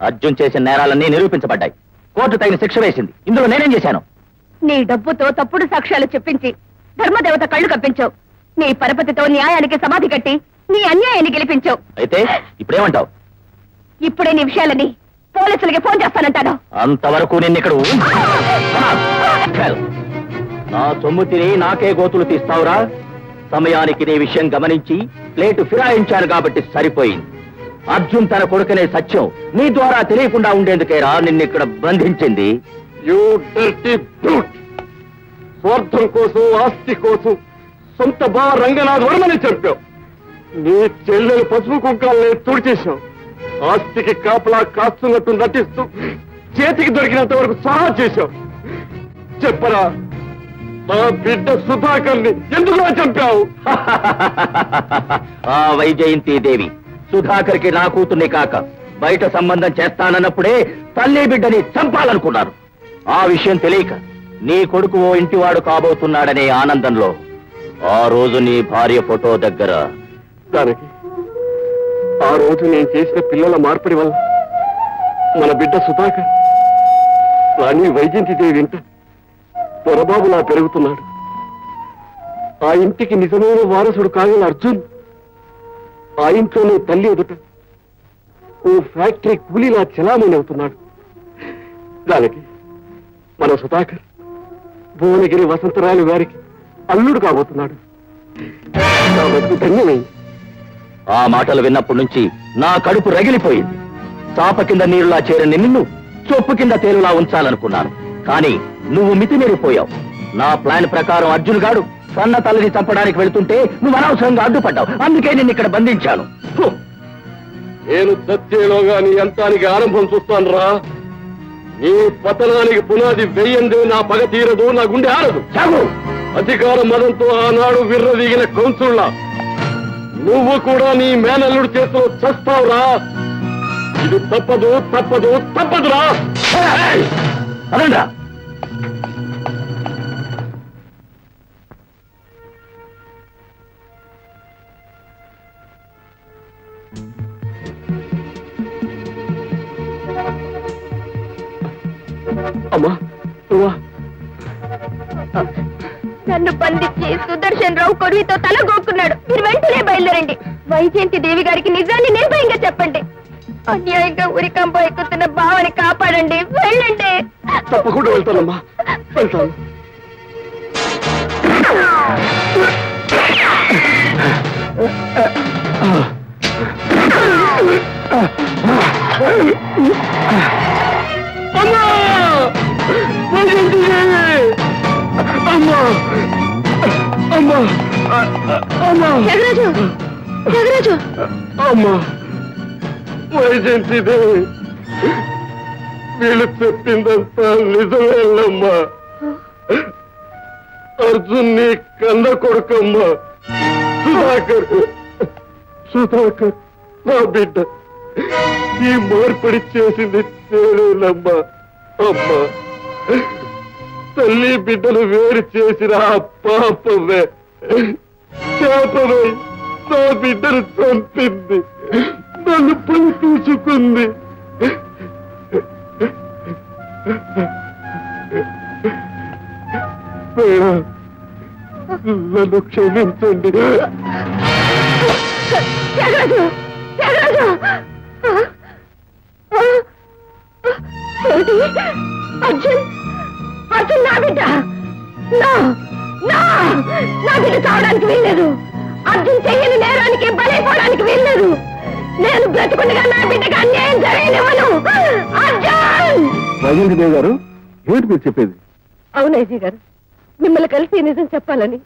Speaker 5: అర్జున్ చేసిన నేరాలన్నీ నిరూపించబడ్డాయి. కోర్టు తగిన శిక్ష వేసింది. ఇందులో నేనేం చేశాను?
Speaker 3: నీ డబ్బుతో తప్పుడు సాక్ష్యాలు చెప్పించి ధర్మదేవత కళ్ళు కప్పించావు. నీ పరపతితో న్యాయానికి సమాధి కట్టి నీ అన్యాయాన్ని గెలిపించావు.
Speaker 5: అయితే ఇప్పుడేమంటావు?
Speaker 3: ఇప్పుడే నీ విషయాలని పోలీసులకి ఫోన్ చేస్తానంటాను.
Speaker 5: అంతవరకు నిన్ను ఇక్కడ నా సొమ్ము తిని నాకే గోతులు తీస్తావురా? సమయానికి నీ విషయం గమనించి ప్లేటు ఫిరాయించాను కాబట్టి సరిపోయింది. అర్జున్ తన కొడుకునే సత్యం నీ ద్వారా తెలియకుండా ఉండేందుకేరా నిన్నిక్కడ బంధించింది.
Speaker 6: You dirty brute! స్వార్థం కోసం, ఆస్తి కోసం సొంత బావ రంగనాథ్ వర్మని చంపావు. నీ చెల్లెలు పసుపు కుంకాలని తుడిచేశావు. ఆస్తికి కాపలా కాస్తున్నట్టు నటిస్తూ చేతికి దొరికినంత వరకు సహా చేశావు. చెప్పరా, నా బిడ్డ సుధాకర్ని ఎందుకు చంపావు?
Speaker 5: ఆ వైజయంతి దేవి సుధాకర్కి నా కూతుర్ని కాక బయట సంబంధం చేస్తానన్నప్పుడే తల్లి బిడ్డని చంపాలనుకున్నారు. ఆ విషయం తెలియక నీ కొడుకు ఓ ఇంటివాడు కాబోతున్నాడనే ఆనందంలో ఆ రోజు నీ భార్య ఫోటో దగ్గర
Speaker 6: దానికి ఆ రోజు నేను చేసిన పిల్లల మార్పిడి వల్ల మన బిడ్డ సుధాకర్ రాణి వైజయంతిదేవి ఇంట పొరబాబులా పెరుగుతున్నాడు. ఆ ఇంటికి నిజమైన వారసుడు కాగల అర్జున్ ఆ ఇంట్లోనే తల్లి ఎదుట ఓ ఫ్యాక్టరీ కూలీలా చలామణి అవుతున్నాడు. దానికి మన సుధాకర్ భువనగిరి వసంతరాయలు గారికి అల్లుడు కాబోతున్నాడు. కాబట్టి ధన్యమైంది.
Speaker 5: ఆ మాటలు విన్నప్పటి నుంచి నా కడుపు రగిలిపోయింది. చాప కింద నీరులా చేరని నిన్ను చొప్పు కింద తేలులా ఉంచాలనుకున్నాను. కానీ నువ్వు మితిమీరిపోయావు. నా ప్లాన్ ప్రకారం అర్జున్ గాడు సన్న తల్లిని చంపడానికి వెళుతుంటే నువ్వు అనవసరంగా అడ్డుపడ్డావు. అందుకే నిన్ను ఇక్కడ బంధించాను.
Speaker 6: నేను చచ్చేలోగా నీ అంతానికి ఆరంభం చూస్తాను రా. నీ పతనానికి పునాది వెయ్యందే నా పగ తీరదు, నా గుండె ఆరదు.
Speaker 5: చావు.
Speaker 6: అధికార మదంతో ఆనాడు విర్రవీగిన కౌన్సుల్లా నువ్వు కూడా నీ మేనల్లుడు చేతిలో చస్తావురా. ఇది తప్పదు, తప్పదు, తప్పదురా.
Speaker 5: అదండ్రా.
Speaker 6: అమ్మా, నువ్వా?
Speaker 3: నన్ను బంధించి సుదర్శన్ రావు కొరువితో తల గోక్కున్నాడు. మీరు వెంటనే బయలుదేరండి. వైజయంతి దేవి గారికి నిజాన్ని నిర్భయంగా చెప్పండి. అన్యాయంగా ఉరికంప ఎక్కుతున్న భావని కాపాడండి. వెళ్ళండి.
Speaker 6: తప్పకుండా వెళ్తానమ్మా, వెళ్తాను. అమ్మా! అమ్మా! అమ్మా! అమ్మా!
Speaker 3: త్యాగరాజు, త్యాగరాజు,
Speaker 6: అమ్మా! వైజయంతి దేవి వీళ్ళు చెప్పిందంతా నిజమేనమ్మా. అర్జున్ నీ కన్న కొడుకమ్మా. సుధాకర్ నా బిడ్డ. ఈ మార్పిడి చేసింది నేనేనమ్మా. అమ్మా, తల్లి బిడ్డలు వేరు చేసిన ఆ పాపమే శాపమై నా బిడ్డను చంపింది, నన్ను పని తీసుకుంది. నన్ను క్షమించండి.
Speaker 3: త్యాగరాజు, త్యాగరాజు! ఏమిటి? అర్జున్, అర్జున్ నా బిడ్డ. నా బిడ్డ చావడానికి వీల్లేదు. అర్జున్ చెయ్యని నేరానికి బలైపోవడానికి వీల్లేదు. నేను బ్రతుకుండగా నా బిడ్డకి అన్యాయం జరగనివ్వను. అర్జున్!
Speaker 6: రాజేంద్ర దేవ్ గారు, ఏమిటి మీరు చెప్పేది?
Speaker 4: అవును అజయ్ గారు, మిమ్మల్ని కలిసి నిజం చెప్పాలని,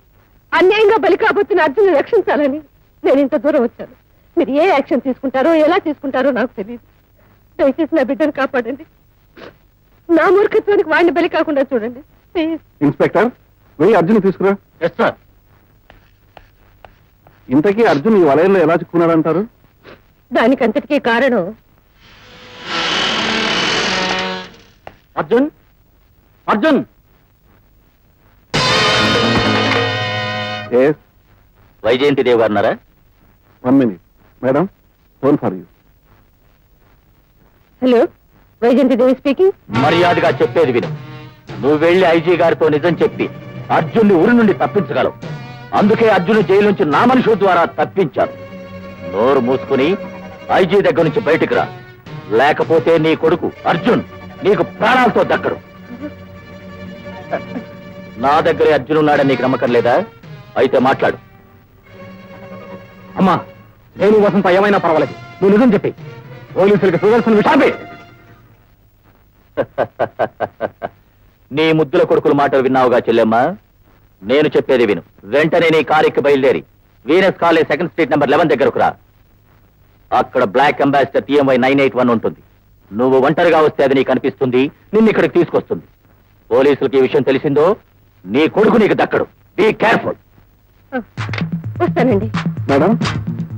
Speaker 4: అన్యాయంగా బలి కాబోతున్న అర్జున్ రక్షించాలని నేను ఇంత దూరం వచ్చాను. మీరు ఏ యాక్షన్ తీసుకుంటారో ఎలా తీసుకుంటారో నాకు తెలియదు. దయచేసి నా బిడ్డను కాపాడండి. నా మూర్ఖత్వానికి వాడిని బలి కాకుండా చూడండి ప్లీజ్.
Speaker 6: ఇన్స్పెక్టర్, వెళ్ళి అర్జున్ తీసుకురా.
Speaker 5: Yes sir.
Speaker 6: ఇంతకీ అర్జున్ ఈ వలయంలో ఎలా చిక్కున్నాడంటారు?
Speaker 4: దానికంతటికీ కారణం
Speaker 5: అర్జున్, అర్జున్! వైజయంతి దేవ్ గారు ఉన్నారా?
Speaker 6: 1 minute. Madam, phone for you.
Speaker 4: Hello, Vyjayanthi Devi speaking.
Speaker 5: మర్యాదగా చెప్పేది విను. నువ్వు వెళ్ళి ఐజీ గారితో నిజం చెప్పి అర్జున్ని ఊరి నుండి తప్పించగలవు. అందుకే అర్జున్ జైలు నుంచి నా మనుషుల ద్వారా తప్పించాను. నోరు మూసుకుని ఐజీ దగ్గర నుంచి బయటికి రా, లేకపోతే నీ కొడుకు అర్జున్ నీకు ప్రాణాలతో దక్కడు. నా దగ్గరే అర్జున్ ఉన్నాడని నీకు నమ్మకం లేదా? అయితే మాట్లాడు.
Speaker 2: అమ్మా, నేను వసంత ఏమైనా పర్వాలేదు, నువ్వు నిజం చెప్పి పోలీసులకు సుదర్శన విషాపే.
Speaker 5: నీ ముద్దుల కొడుకుల మాటలు విన్నావుగా చెల్లెమ్మా? నేను చెప్పేది విను. వెంటనే నీ కారుకి బయలుదేరి Venus college 2nd street number 11 దగ్గరకు రా. అక్కడ బ్లాక్ అంబాసిడర్ TMY 981 ఉంటుంది. నువ్వు ఒంటరిగా వస్తే అది నీకు అనిపిస్తుంది, నిన్ను ఇక్కడికి తీసుకొస్తుంది. పోలీసులకి ఈ విషయం తెలిసిందో నీ కొడుకు నీకు దక్కడు. Be careful.
Speaker 4: వస్తానండి.
Speaker 6: మేడం,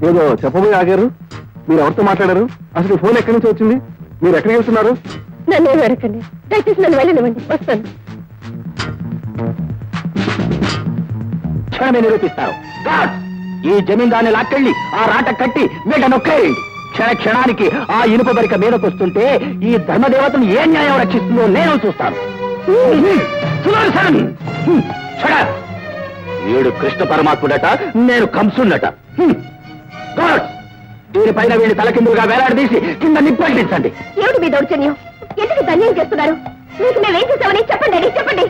Speaker 6: ఏదో చెప్పబోయి ఆగారు. మీరు ఎవరితో మాట్లాడారు? అసలు ఈ ఫోన్ ఎక్కడి నుంచి వచ్చింది? మీరు ఎక్కడికి వెళ్తున్నారు?
Speaker 4: నన్ను ఏమి అడగండి, దయచేసి నన్ను వెళ్ళనివ్వండి. వస్తాను.
Speaker 5: క్షణమే నిరూపిస్తారు. గాడ్స్! ఈ జమీందాన్ని లాక్కెళ్ళి ఆ రాట కట్టి మీట నొక్కేయండి. క్షణానికి ఆ ఇనుప బరిక మీదకొస్తుంటే ఈ ధర్మదేవతను ఏ న్యాయం రక్షిస్తుందో నేను చూస్తాను. సుదర్శన్! షడప్! వీడు కృష్ణ పరమాత్ముడట, నేను కంసుండట. గాడ్స్! దీనిపైన వీడిని తలకిందులుగా వేలాడదీసి కింద నిప్పంటించండి.
Speaker 3: ఏమిటి మీ దౌర్జన్యం? ఎందుకు ధన్యం చేస్తున్నారు? మీకు మేమేం చేసామని చెప్పండి, చెప్పండి.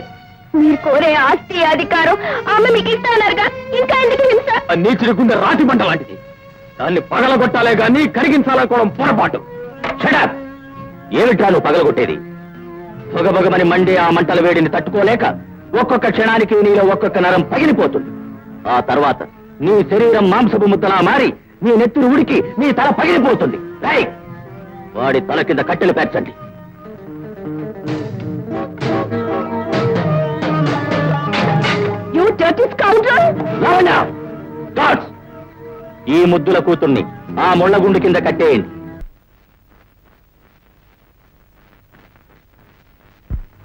Speaker 3: మీరు కోరే ఆస్తి అధికారం ఆమె మీకు ఇస్తానన్నారుగా, ఇంకా ఎందుకు హింస?
Speaker 5: నీచుకుంటే రాతి మంట లాంటిది. దాన్ని పగలగొట్టాలే గాని కరిగించాలనుకోవడం పొరపాటు. షడప్! ఏమిట్రా నువ్వు పగలగొట్టేది? పొగబొగమని మండే ఆ మంటల వేడిని తట్టుకోలేక ఒక్కొక్క క్షణానికి నీలో ఒక్కొక్క నరం పగిలిపోతుంది. ఆ తర్వాత నీ శరీరం మాంసపు ముద్దలా మారి నీ నెత్తురు ఉడికి నీ తల పగిలిపోతుంది. రైట్! వాడి తల కింద కట్టెలు పేర్చండి.
Speaker 3: You dirty scoundrel!
Speaker 5: Lavanya! Gods! ఈ ముద్దుల కూతుర్ని ఆ ముళ్ళగుండు కింద కట్టేయండి.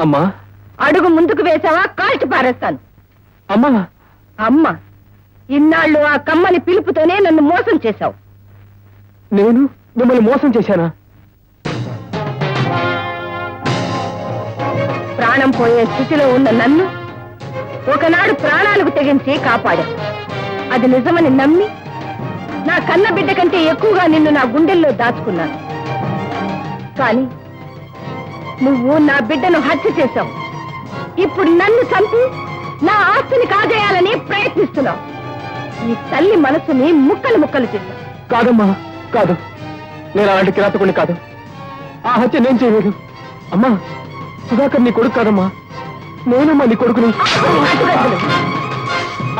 Speaker 2: అమ్మా,
Speaker 4: అడుగు ముందుకు వేసావా కాల్చి పారేస్తాను.
Speaker 2: అమ్మా,
Speaker 4: అమ్మ, ఇన్నాళ్ళు ఆ కమ్మని పిలుపుతోనే నన్ను మోసం చేశావు.
Speaker 2: నేను మిమ్మల్ని మోసం చేశానా?
Speaker 4: ప్రాణం పోయే స్థితిలో ఉన్న నన్ను ఒకనాడు ప్రాణాలకు తెగించి కాపాడా. అది నిజమని నమ్మి నా కన్న బిడ్డ కంటే ఎక్కువగా నిన్ను నా గుండెల్లో దాచుకున్నాను. కానీ నువ్వు నా బిడ్డను హత్య చేశావు. ఇప్పుడు నన్ను చంపి నా ఆస్తిని కాజేయాలని ప్రయత్నిస్తున్నావు. ఈ తల్లి మనసుని ముక్కలు ముక్కలు చేశావు.
Speaker 2: కాదమ్మా, కాదు, నేను అలాంటి కిరాతకుని కాదు. ఆ హత్య నేను చేయలేదు. అమ్మా, సుధాకర్ నీ కొడుకు కాదమ్మా, నేనమ్మా నీ కొడుకుని.
Speaker 4: అటుగడ్డలు.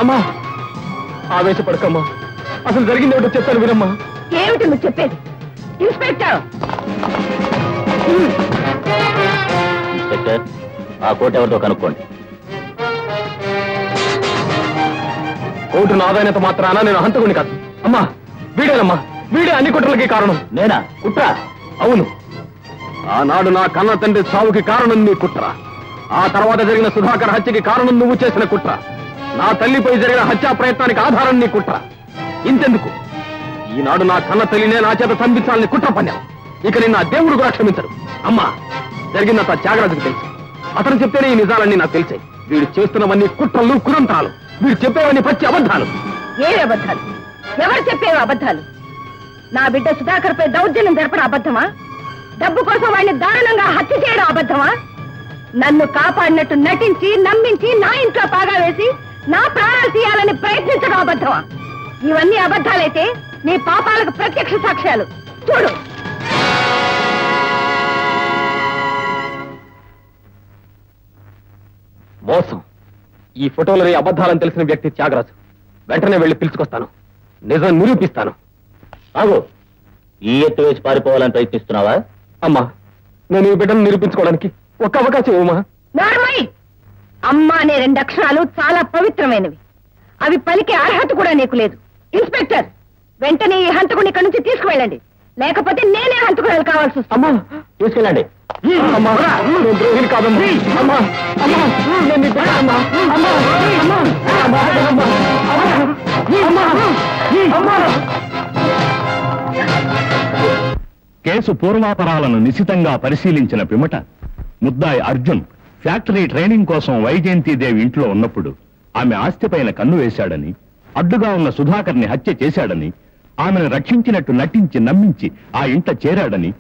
Speaker 2: అమ్మా, ఆవేశపడకమ్మా, అసలు జరిగింది ఏమిటో చెప్తాను వినమ్మా.
Speaker 4: ఏమిటి నువ్వు చెప్పేది? ఇన్స్పెక్టర్!
Speaker 5: ఇన్స్పెక్టర్ ఆ కోట్ ఎవరితో కనుక్కోండి.
Speaker 2: కోర్టు నాదైనంత మాత్రాన నేను హంతకుని కాదు. అమ్మా వీడేనమ్మా, వీడే అన్ని కుట్రలకి కారణం.
Speaker 5: నేనా కుట్ర?
Speaker 2: అవును, ఆనాడు నా కన్న తండ్రి సావుకి కారణం నీ కుట్ర. ఆ తర్వాత జరిగిన సుధాకర్ హత్యకి కారణం నువ్వు చేసిన కుట్ర. నా తల్లిపై జరిగిన హత్యా ప్రయత్నానికి ఆధారం నీ కుట్ర. ఇంతెందుకు, ఈనాడు నా కన్న తల్లినే నా చేత చంపించాలని కుట్ర పన్నావు. ఇక నిన్న ఆ దేవుడు కూడా క్షమించరు. అమ్మా జరిగిందంత త్యాగరాజుకు తెలుసు. అతను చెప్తేనే ఈ నిజాలన్నీ నాకు తెలిసాయి. వీడు చేస్తున్నవన్నీ కుట్రలు, కురంతాలు. వీడు చెప్పేవన్నీ పచ్చి అబద్ధాలు.
Speaker 4: ఏవి అబద్ధాలు? ఎవరు చెప్పేవి అబద్ధాలు? నా బిడ్డ సుధాకర్ పై దౌర్జన్యం జరపడం అబద్ధమా? డబ్బు కోసం వాడిని దారుణంగా హత్య చేయడం అబద్ధమా? నన్ను కాపాడినట్టు నటించి నమ్మించి నా ఇంట్లో పాగా వేసి నా ప్రాణాలు తీయాలని ప్రయత్నించడం అబద్ధమా? ఇవన్నీ అబద్ధాలైతే నీ పాపాలకు ప్రత్యక్ష సాక్ష్యాలు చూడు.
Speaker 2: మోసం. ఈ ఫోటోలో అబద్ధాలని తెలిసిన వ్యక్తి త్యాగరాజు. వెంటనే వెళ్లి పిలుచుకొస్తాను, నిజం నిరూపిస్తాను.
Speaker 5: ఆగు, ఈ ఎత్తు వేసి పారిపోవాలని ప్రయత్నిస్తున్నావా?
Speaker 2: అమ్మా నేను ఈ బిడ్డను నిరూపించుకోవడానికి ఒక్క అవకాశం ఇవ్వమా?
Speaker 4: నార్మల్. అమ్మ అనే 2 అక్షరాలు చాలా పవిత్రమైనవి. అవి పలికే అర్హత కూడా నీకు లేదు. ఇన్స్పెక్టర్, వెంటనే ఈ హంతకుని ఇక్కడి నుంచి తీసుకువెళ్ళండి, లేకపోతే నేనే హంతకురాలు కావాల్సి వస్తుంది.
Speaker 5: అమ్మా తీసుకెళ్ళండి.
Speaker 2: అమ్మా నేను ద్రోహిని కాదమ్మా. అమ్మా అమ్మా నేను నీ బిడ్డనమ్మా. అమ్మా అమ్మా అమ్మా అమ్మా అమ్మా అమ్మా.
Speaker 7: కేసు పూర్వాపరాలను నిశితంగా పరిశీలించిన పిమ్మట ముద్దాయి అర్జున్ ఫ్యాక్టరీ ట్రైనింగ్ కోసం వైజయంతిదేవి ఇంట్లో ఉన్నప్పుడు ఆమె ఆస్తిపైన కన్ను వేశాడని, అడ్డుగా ఉన్న సుధాకర్ని హత్య చేశాడని, ఆమెను రక్షించినట్టు నటించి నమ్మించి ఆ ఇంట చేరాడని,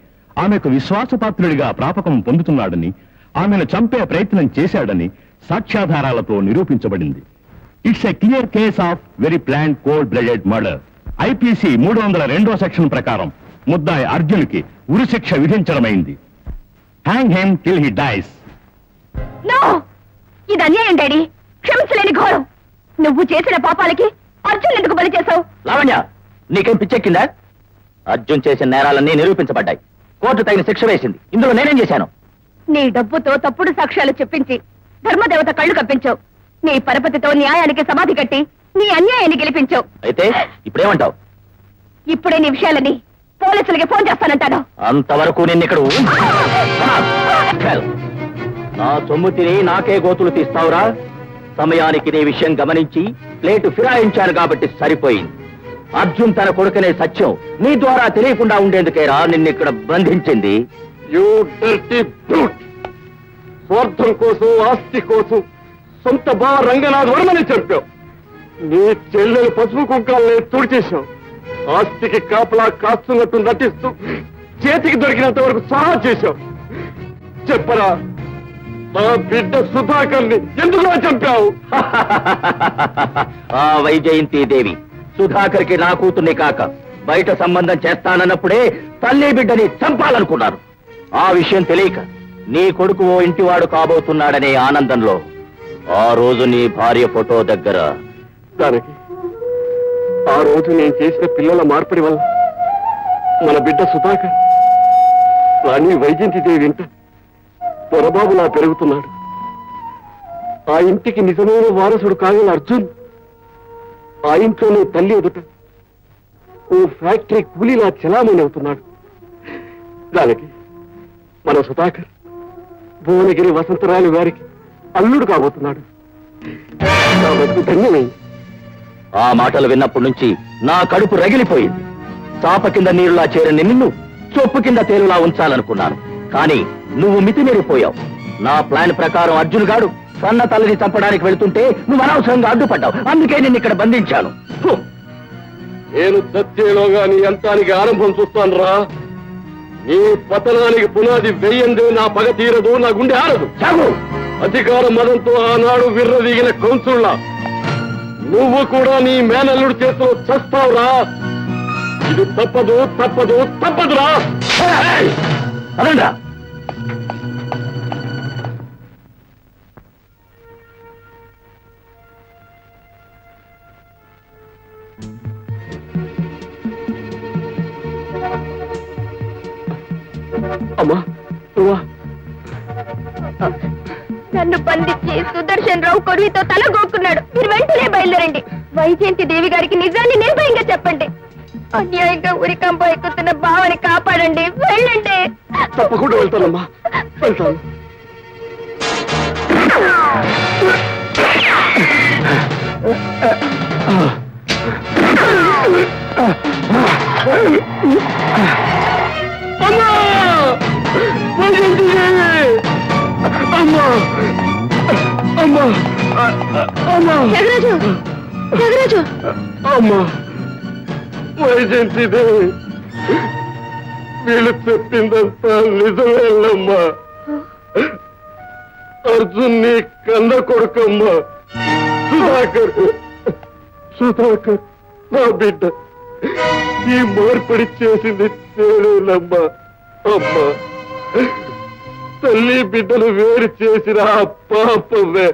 Speaker 7: ఆమెకు విశ్వాసపాత్రుడిగా ప్రాపకం పొందుతున్నాడని, ఆమెను చంపే ప్రయత్నం చేశాడని సాక్ష్యాధారాలతో నిరూపించబడింది. It's a clear case of very plan cold blooded murder. IPC 302వ సెక్షన్ ప్రకారం ముద్దాయి అర్జున్కి ఉరిశిక్ష విధించడమైంది. Hang him till he dies.
Speaker 3: No, ఇది అన్యాయం డాడీ. క్షమించలేని ఘోరం. నువ్వు చేసిన పాపాలకి అర్జున్ ఎందుకు బలి చేశావు?
Speaker 5: లావణ్య, నీకేం పిచ్చెక్కిందా? అర్జున్ చేసిన నేరాలన్నీ నిరూపించబడ్డాయి. కోర్టు తగిన శిక్ష వేసింది. ఇందులో నేనేం చేశాను?
Speaker 3: నీ డబ్బుతో తప్పుడు సాక్ష్యాలు చెప్పించి ధర్మదేవత కళ్ళు కప్పించావు. నీ పరపతితో న్యాయానికి సమాధి కట్టి నీ అన్యాయాన్ని గెలిపించావు.
Speaker 5: అయితే ఇప్పుడేమంటావు?
Speaker 3: ఇప్పుడే నీ విషయాలని పోలీసులకి ఫోన్ చేస్తానంటాను.
Speaker 5: అంతవరకు నిన్నిక్కడ నా సొమ్ము తిని నాకే గోతులు తీస్తావురా? సమయానికి నీ విషయం గమనించి ప్లేటు ఫిరాయించాను కాబట్టి సరిపోయింది. అర్జున్ తన కొడుకునే సత్యం నీ ద్వారా తెలియకుండా ఉండేందుకేరా నిన్నిక్కడ బంధించింది.
Speaker 6: You dirty brute! స్వార్థం కోసం, ఆస్తి కోసం సొంత బావ రంగనాథ్ వర్మని చంపావు. నీ చెల్లెలు పసుపు కుంకాలని తుడిచేశావు. ఆస్తికి కాపలా కాస్తున్నట్టు నటిస్తూ చేతికి దొరికినంత వరకు సహా చేశావు. చెప్పరా, నా బిడ్డ సుధాకర్ని ఎందుకు చంపావు?
Speaker 5: ఆ వైజయంతిదేవి సుధాకర్కి నా కూతుర్ని కాక బయట సంబంధం చేస్తానన్నప్పుడే తల్లి బిడ్డని చంపాలనుకున్నారు. ఆ విషయం తెలియక నీ కొడుకు ఓ ఇంటివాడు కాబోతున్నాడనే ఆనందంలో ఆ రోజు నీ భార్య ఫోటో దగ్గర
Speaker 6: దానికి ఆ రోజు నేను చేసిన పిల్లల మార్పిడి వల్ల మన బిడ్డ సుధాకర్ రాణి వైజయంతిదేవి ఇంట పొరబాబులా పెరుగుతున్నాడు. ఆ ఇంటికి నిజమైన వారసుడు కాగల అర్జున్ ఆ ఇంట్లోనే తల్లి ఎదుట ఓ ఫ్యాక్టరీ కూలీలా చెలామణి అవుతున్నాడు. దానికి మన సుధాకర్ భువనగిరి వసంతరాయలు గారికి అల్లుడు కాబోతున్నాడు. నా బతుకు ధన్యమైంది.
Speaker 5: ఆ మాటలు విన్నప్పటి నుంచి నా కడుపు రగిలిపోయింది. చాప కింద నీరులా చేరిన నిన్ను చొప్పు కింద తేలులా ఉంచాలనుకున్నాను. కానీ నువ్వు మితిమీరిపోయావు. నా ప్లాన్ ప్రకారం అర్జున్ గాడు సన్న తల్లిని చంపడానికి వెళ్తుంటే నువ్వు అనవసరంగా అడ్డుపడ్డావు. అందుకే నిన్ను ఇక్కడ బంధించాను.
Speaker 6: నేను చచ్చేలోగా నీ అంతానికి ఆరంభం చూస్తాను రా. నీ పతనానికి పునాది వెయ్యంది నా పగ తీరదు, నా గుండె ఆరదు.
Speaker 5: చాగు!
Speaker 6: అధికార మదంతో ఆనాడు విర్రవీగిన కౌన్సుల్లా నువ్వు కూడా నీ మేనల్లుడు చేతిలో చస్తావురా. ఇది తప్పదు, తప్పదు, తప్పదురా.
Speaker 5: అదండా
Speaker 6: అమ్మా నువ్వా?
Speaker 3: నన్ను బంధించి సుదర్శన్ రావు కొడువితో తలగొక్కున్నాడు. మీరు వెంటనే బయలుదేరండి. వైజయంతి దేవి గారికి నిజాన్ని నిర్భయంగా చెప్పండి. అన్యాయంగా ఉరికంప ఎక్కుతున్న బావని కాపాడండి. వెళ్ళండి.
Speaker 6: తప్పకుండా వెళ్తానమ్మా, వెళ్తాను. అమ్మా! వైజయంతి దేవి! అమ్మా! అమ్మా! అమ్మా!
Speaker 3: త్యాగరాజు, త్యాగరాజు,
Speaker 6: అమ్మా! వైజయంతి దేవి, వీళ్ళు చెప్పిందంతా నిజమేనమ్మా. అర్జున్ నీ కన్న కొడుకమ్మా. సుధాకర్ నా బిడ్డ. ఈ మార్పిడి చేసింది నేనేనమ్మా. అమ్మా, తల్లి బిడ్డలు వేరు చేసిన ఆ పాపమే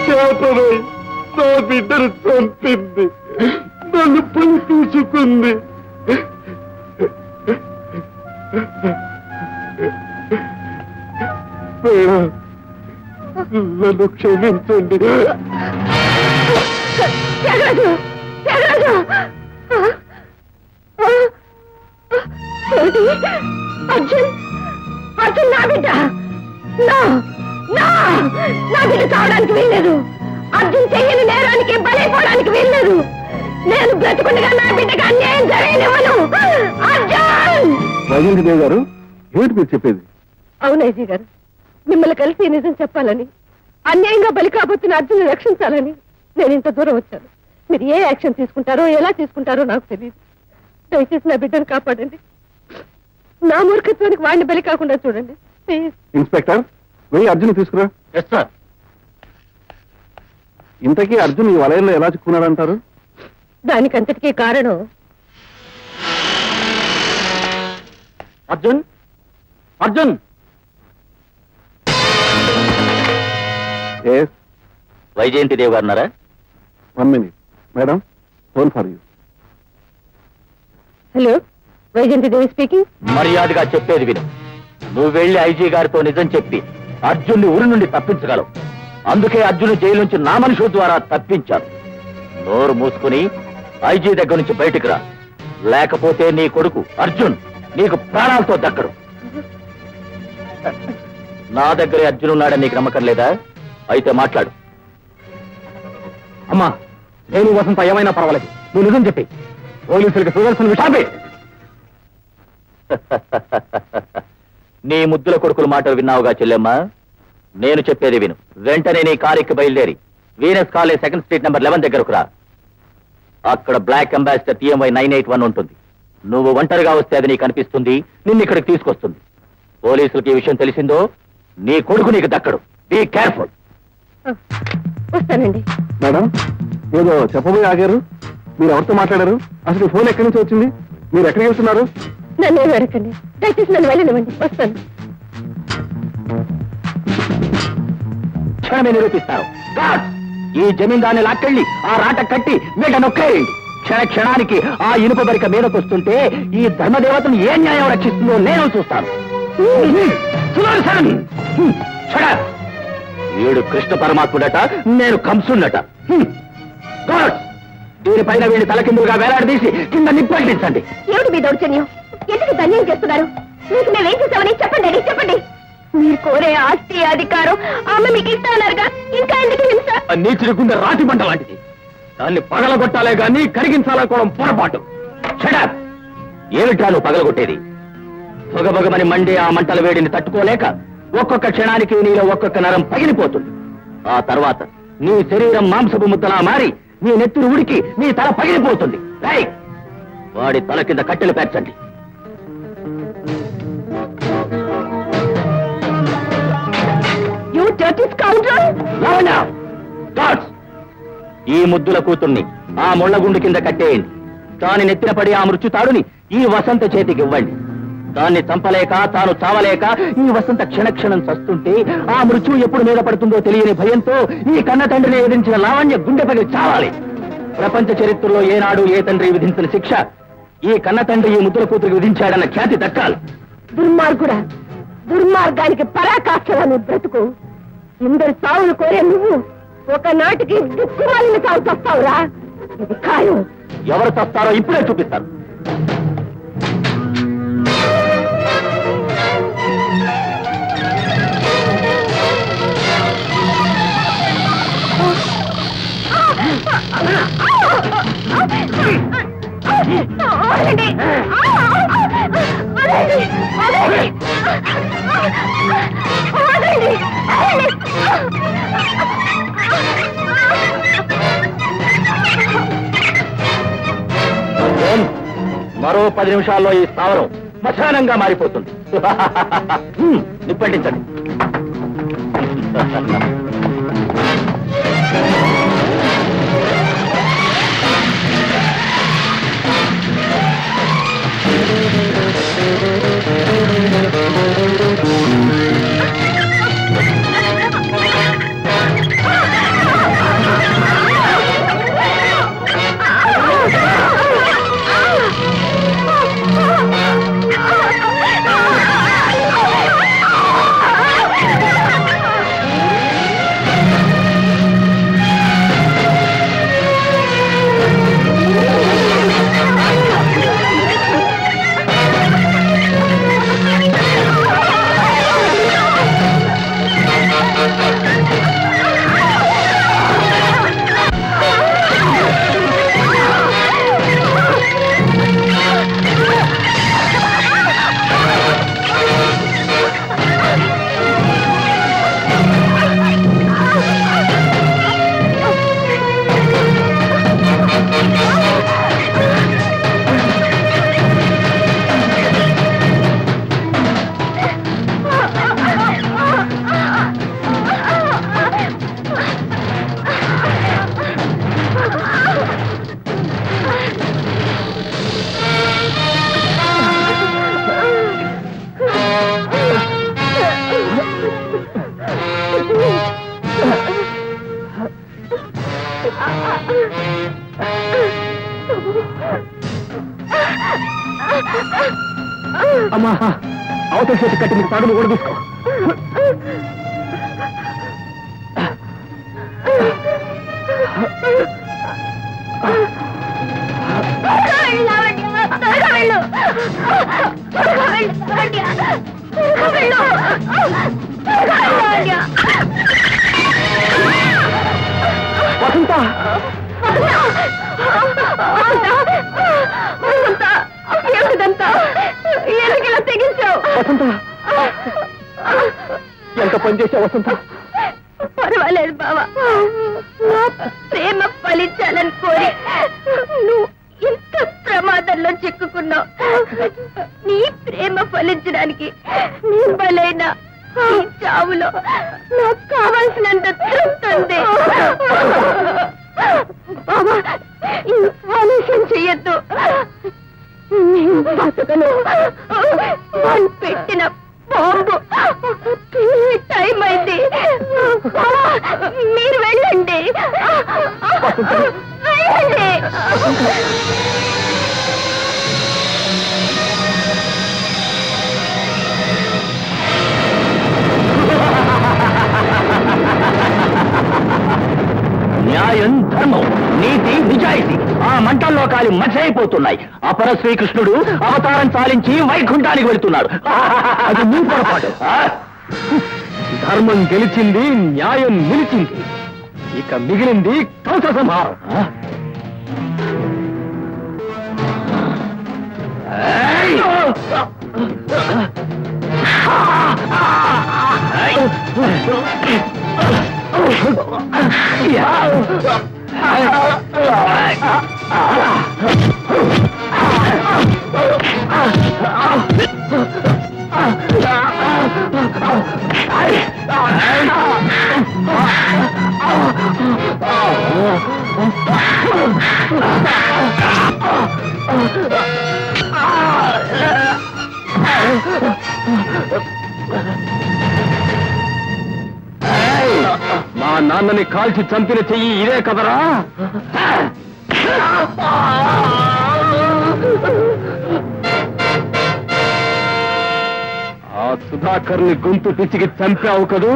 Speaker 6: శాపమై నా బిడ్డను చంపింది, నన్ను పని తీసుకుంది. మేడం, నన్ను క్షమించండి.
Speaker 3: త్యాగరాజు, త్యాగరాజు! ఏమిటి? అర్జున్, అర్జున్ నా బిడ్డ. నా నా నా బిడ్డ చావడానికి వీల్లేదు. అర్జున్ చెయ్యని నేరానికి బలైపోవడానికి వీల్లేదు. నేను బ్రతుకుండగా నా బిడ్డకు అన్యాయం జరగనివ్వను. అర్జున్!
Speaker 6: వైజయంతి దేవి గారు, ఏమిటి మీరు చెప్పేది?
Speaker 4: అవునయ్య గారు, మిమ్మల్ని కలిసి నిజం చెప్పాలని, అన్యాయంగా బలి కాబోతున్న అర్జున్ రక్షించాలని నేను ఇంత దూరం వచ్చాను. మీరు ఏ యాక్షన్ తీసుకుంటారో, ఎలా తీసుకుంటారో నాకు తెలియదు. దయచేసి నా బిడ్డను కాపాడండి. నా మూర్ఖత్వానికి వాడిని బలి కాకుండా చూడండి ప్లీజ్.
Speaker 6: ఇన్స్పెక్టర్, వెళ్ళి అర్జున్ తీసుకురా.
Speaker 5: Yes sir.
Speaker 6: ఇంతకీ అర్జున్ ఈ వలయంలో ఎలా చిక్కున్నాడంటారు?
Speaker 4: దానికంతటికీ కారణం
Speaker 5: అర్జున్, అర్జున్! వైజయంతి దేవి గారు ఉన్నారా?
Speaker 6: 1 minute. Madam, phone for you.
Speaker 4: Hello, Vyjayanthi Devi speaking.
Speaker 5: మర్యాదగా చెప్పేది విను. నువ్వు వెళ్ళి ఐజీ గారితో నిజం చెప్పి అర్జున్ని ఊరి నుండి తప్పించగలవు. అందుకే అర్జున్ జైలు నుంచి నా మనుషుల ద్వారా తప్పించాను. నోరు మూసుకుని ఐజీ దగ్గర నుంచి బయటికి రా, లేకపోతే నీ కొడుకు అర్జున్ నీకు ప్రాణాలతో దక్కడు. నా దగ్గరే అర్జున్ ఉన్నాడని నీకు నమ్మకం లేదా? అయితే మాట్లాడు.
Speaker 2: అమ్మా, నేను వసంత ఏమైనా పర్వాలేదు, నువ్వు నిజం చెప్పి పోలీసులకి సుదర్శన్ విషాపే.
Speaker 5: నీ ముద్దుల కొడుకుల మాటలు విన్నావుగా చెల్లెమ్మ. నేను చెప్పేది విను. వెంటనే నీ కారుకి బయలుదేరి Venus college 2nd street number 11 దగ్గరకు రా. అక్కడ బ్లాక్ అంబాసిడర్ TMY 981 ఉంటుంది. నువ్వు ఒంటరిగా వస్తే అది నీకు కనిపిస్తుంది, నిన్ను ఇక్కడికి తీసుకొస్తుంది. పోలీసులకి ఈ విషయం తెలిసిందో నీ కొడుకు నీకు దక్కడు. Be careful.
Speaker 4: వస్తానండి.
Speaker 6: మేడం, ఏదో చెప్పబోయి ఆగారు. మీరు ఎవరితో మాట్లాడారు? అసలు ఫోన్ ఎక్కడి నుంచి వచ్చింది? మీరు ఎక్కడికి వెళ్తున్నారు?
Speaker 4: నన్ను ఏమి అడగండి, దయచేసి నన్ను వెళ్ళనివ్వండి. వస్తాను.
Speaker 5: క్షణమే నిరూపిస్తారు. గాడ్స్! ఈ జమీందాన్ని లాక్కెళ్ళి ఆ రాట కట్టి వీట నొక్కేయండి. క్షణ క్షణానికి ఆ ఇనుప బరిక మీదకొస్తుంటే ఈ ధర్మదేవతను ఏ న్యాయం రక్షిస్తుందో నేను చూస్తాను. సుదర్శన్! Shut up! వీడు కృష్ణ పరమాత్ముడట, నేను కంసుడట. గాడ్స్! దీనిపైన వీడిని తలకిందులుగా వేలాడదీసి కింద నిప్పంటించండి.
Speaker 3: ఏమిటి మీ దౌర్జన్యం? ఎందుకు ధన్యం చేస్తున్నారు? మీకు మేమేం చేస్తామని చెప్పండి, చెప్పండి. మీరు కోరే ఆస్తి అధికారం ఆమె మీకు ఇస్తానన్నారుగా, ఇంకా ఎందుకు హింస?
Speaker 5: నీచిరుకుండే రాతి మంట లాంటిది. దాన్ని పగలగొట్టాలే గాని కరిగించాలనుకోవడం పొరపాటు. Shut up! ఏమిటా నువ్వు పగలగొట్టేది? పొగబొగమని మండే ఆ మంటల వేడిని తట్టుకోలేక ఒక్కొక్క క్షణానికి నీలో ఒక్కొక్క నరం పగిలిపోతుంది. ఆ తర్వాత నీ శరీరం మాంసపు ముద్దలా మారి నీ నెత్తురు ఉడికి నీ తల పగిలిపోతుంది. రైట్! వాడి తల కింద కట్టెలు పేర్చండి.
Speaker 3: You dirty scoundrel!
Speaker 5: Lavanya! Gods! ఈ ముద్దుల కూతుర్ని ఆ ముళ్ళగుండు కింద కట్టేయండి. దాని నెత్తిన పడి ఆ మృత్యుతాడుని ఈ వసంత చేతికి ఇవ్వండి. దాన్ని చంపలేక తాను చావలేక ఈ వసంత క్షణక్షణం చస్తుంటే ఆ మృత్యు ఎప్పుడు మీద పడుతుందో తెలియని భయంతో ఈ కన్న తండ్రిని ఎదిరించిన లావణ్య గుండె పగిలి చావాలి. ప్రపంచ చరిత్రలో ఏనాడు ఏ తండ్రి విధించిన శిక్ష ఈ కన్న తండ్రి ఈ ముద్దుల కూతురికి విధించాడన్న ఖ్యాతి దక్కాలి.
Speaker 4: దుర్మార్గుడా, దుర్మార్గానికి పరాకాష్ఠలను బ్రతుకు. ఇందరు సావులు కోరే నువ్వు ఒకనాటికి దిక్కుమాలిన సాగు చస్తావురా. ఇది ఖాయం.
Speaker 5: ఎవరు చస్తారో ఇప్పుడే చూపిస్తాను. మరో 10 నిమిషాల్లో ఈ స్థావరం శ్మశానంగా మారిపోతుంది. నిప్పండించండి. అమ్మా, అవతల చేతి కట్టి మీ తాడును కూడా తీసుకో. వసంత,
Speaker 4: ఏమిటిదంతా? ఎందుకు ఇలా తెగించావు?
Speaker 5: వసంత, ఎంత పని చేశావు వసంత?
Speaker 4: పర్వాలేదు బావా, నా ప్రేమ ఫలించాలని కోరి నువ్వు ఇంత ప్రమాదంలో చిక్కుకున్నావు. నీ ప్రేమ ఫలించడానికి నీ బలైన ఈ చావులో నాకు కావాల్సినంత తృప్తి ఉంది. బావా, ఆలస్యం చెయ్యొద్దు. నేను బతకను. వాళ్ళు పెట్టిన బాంబు టైం అయింది. మీరు వెళ్ళండి, వెళ్ళండి.
Speaker 5: న్యాయం, ధర్మం, నీతి, నిజాయితీ ఆ మంటల్లో కాలి మచ్చైపోతున్నాయి. అపర శ్రీకృష్ణుడు అవతారం చాలించి వైకుంఠానికి వెళ్తున్నాడు. అది నీ పొరపాటు. ధర్మం గెలిచింది, న్యాయం నిలిచింది. ఇక మిగిలింది కంస సంహారం. మా నాన్నని కాల్చి చంపిన చెయ్యి ఇదే కదరా? ఆ సుధాకర్ని గొంతు పిచ్చికి చంపావు కదూ?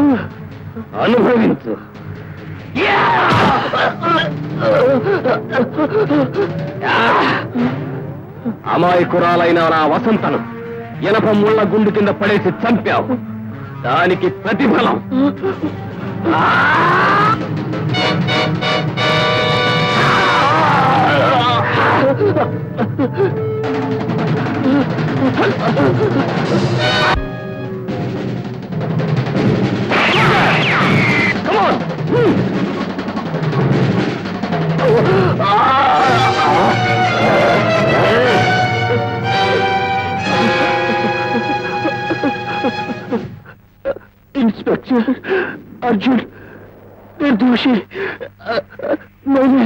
Speaker 2: అనుభవించు. అమాయకురాలైన నా వసంతను ఎనప ముళ్ళ గుండు కింద పడేసి చంపావు. దానికి ప్రతిఫలం ఇన్స్పెక్టర్ అర్జున్ నిర్దోషి, నేనే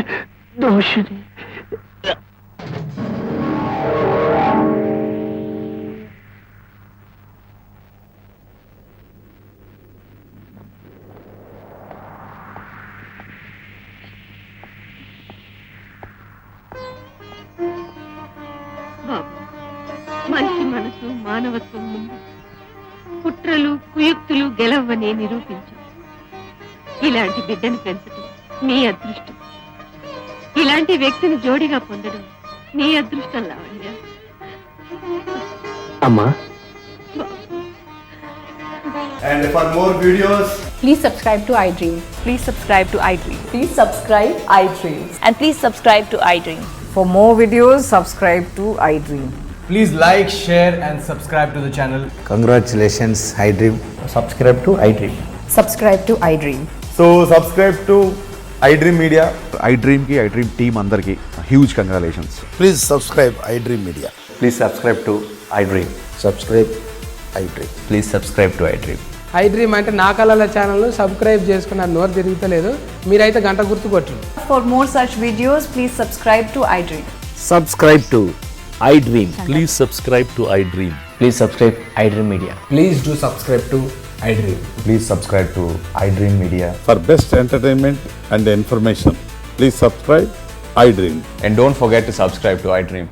Speaker 2: దోషిని.
Speaker 4: బాబు, మనిషి మనసు మానవత్వం ముందు కుట్రలు కుయుక్తులు గెలవని నిరూపించాం. ఇలాంటి బిడ్డను పెంచడం మీ అదృష్టం. ఇలాంటి వ్యక్తిని జోడిగా పొందడం నీ అదృష్టం లావణ్య.
Speaker 2: అమ్మా,
Speaker 8: And for more videos,
Speaker 3: Please subscribe to iDream.
Speaker 9: Please subscribe to iDream.
Speaker 3: Please subscribe iDream.
Speaker 9: And please subscribe to iDream.
Speaker 10: For more videos, subscribe to iDream.
Speaker 8: please like, share, and subscribe to the channel.
Speaker 11: Congratulations, iDream.
Speaker 5: Subscribe to iDream.
Speaker 3: Subscribe to iDream.
Speaker 8: So subscribe to iDream Media.
Speaker 11: iDream ki iDream team andarki huge congratulations.
Speaker 6: Please subscribe iDream Media.
Speaker 11: Please subscribe to iDream. Subscribe iDream. Please subscribe to iDream.
Speaker 10: iDream అంటే నా కళల ఛానల్ సబ్స్క్రైబ్ చేసుకున్న నోరు తిరుగుతలేదు. మీరైతే గంట గుర్తు కొట్టండి.
Speaker 9: For more such videos, please subscribe to iDream.
Speaker 5: Subscribe to iDream.
Speaker 7: Please subscribe to iDream.
Speaker 5: Please subscribe iDream Media.
Speaker 8: Please do subscribe to iDream.
Speaker 11: Please subscribe to iDream Media.
Speaker 6: For best entertainment and information please subscribe iDream.
Speaker 11: And don't forget to subscribe to iDream.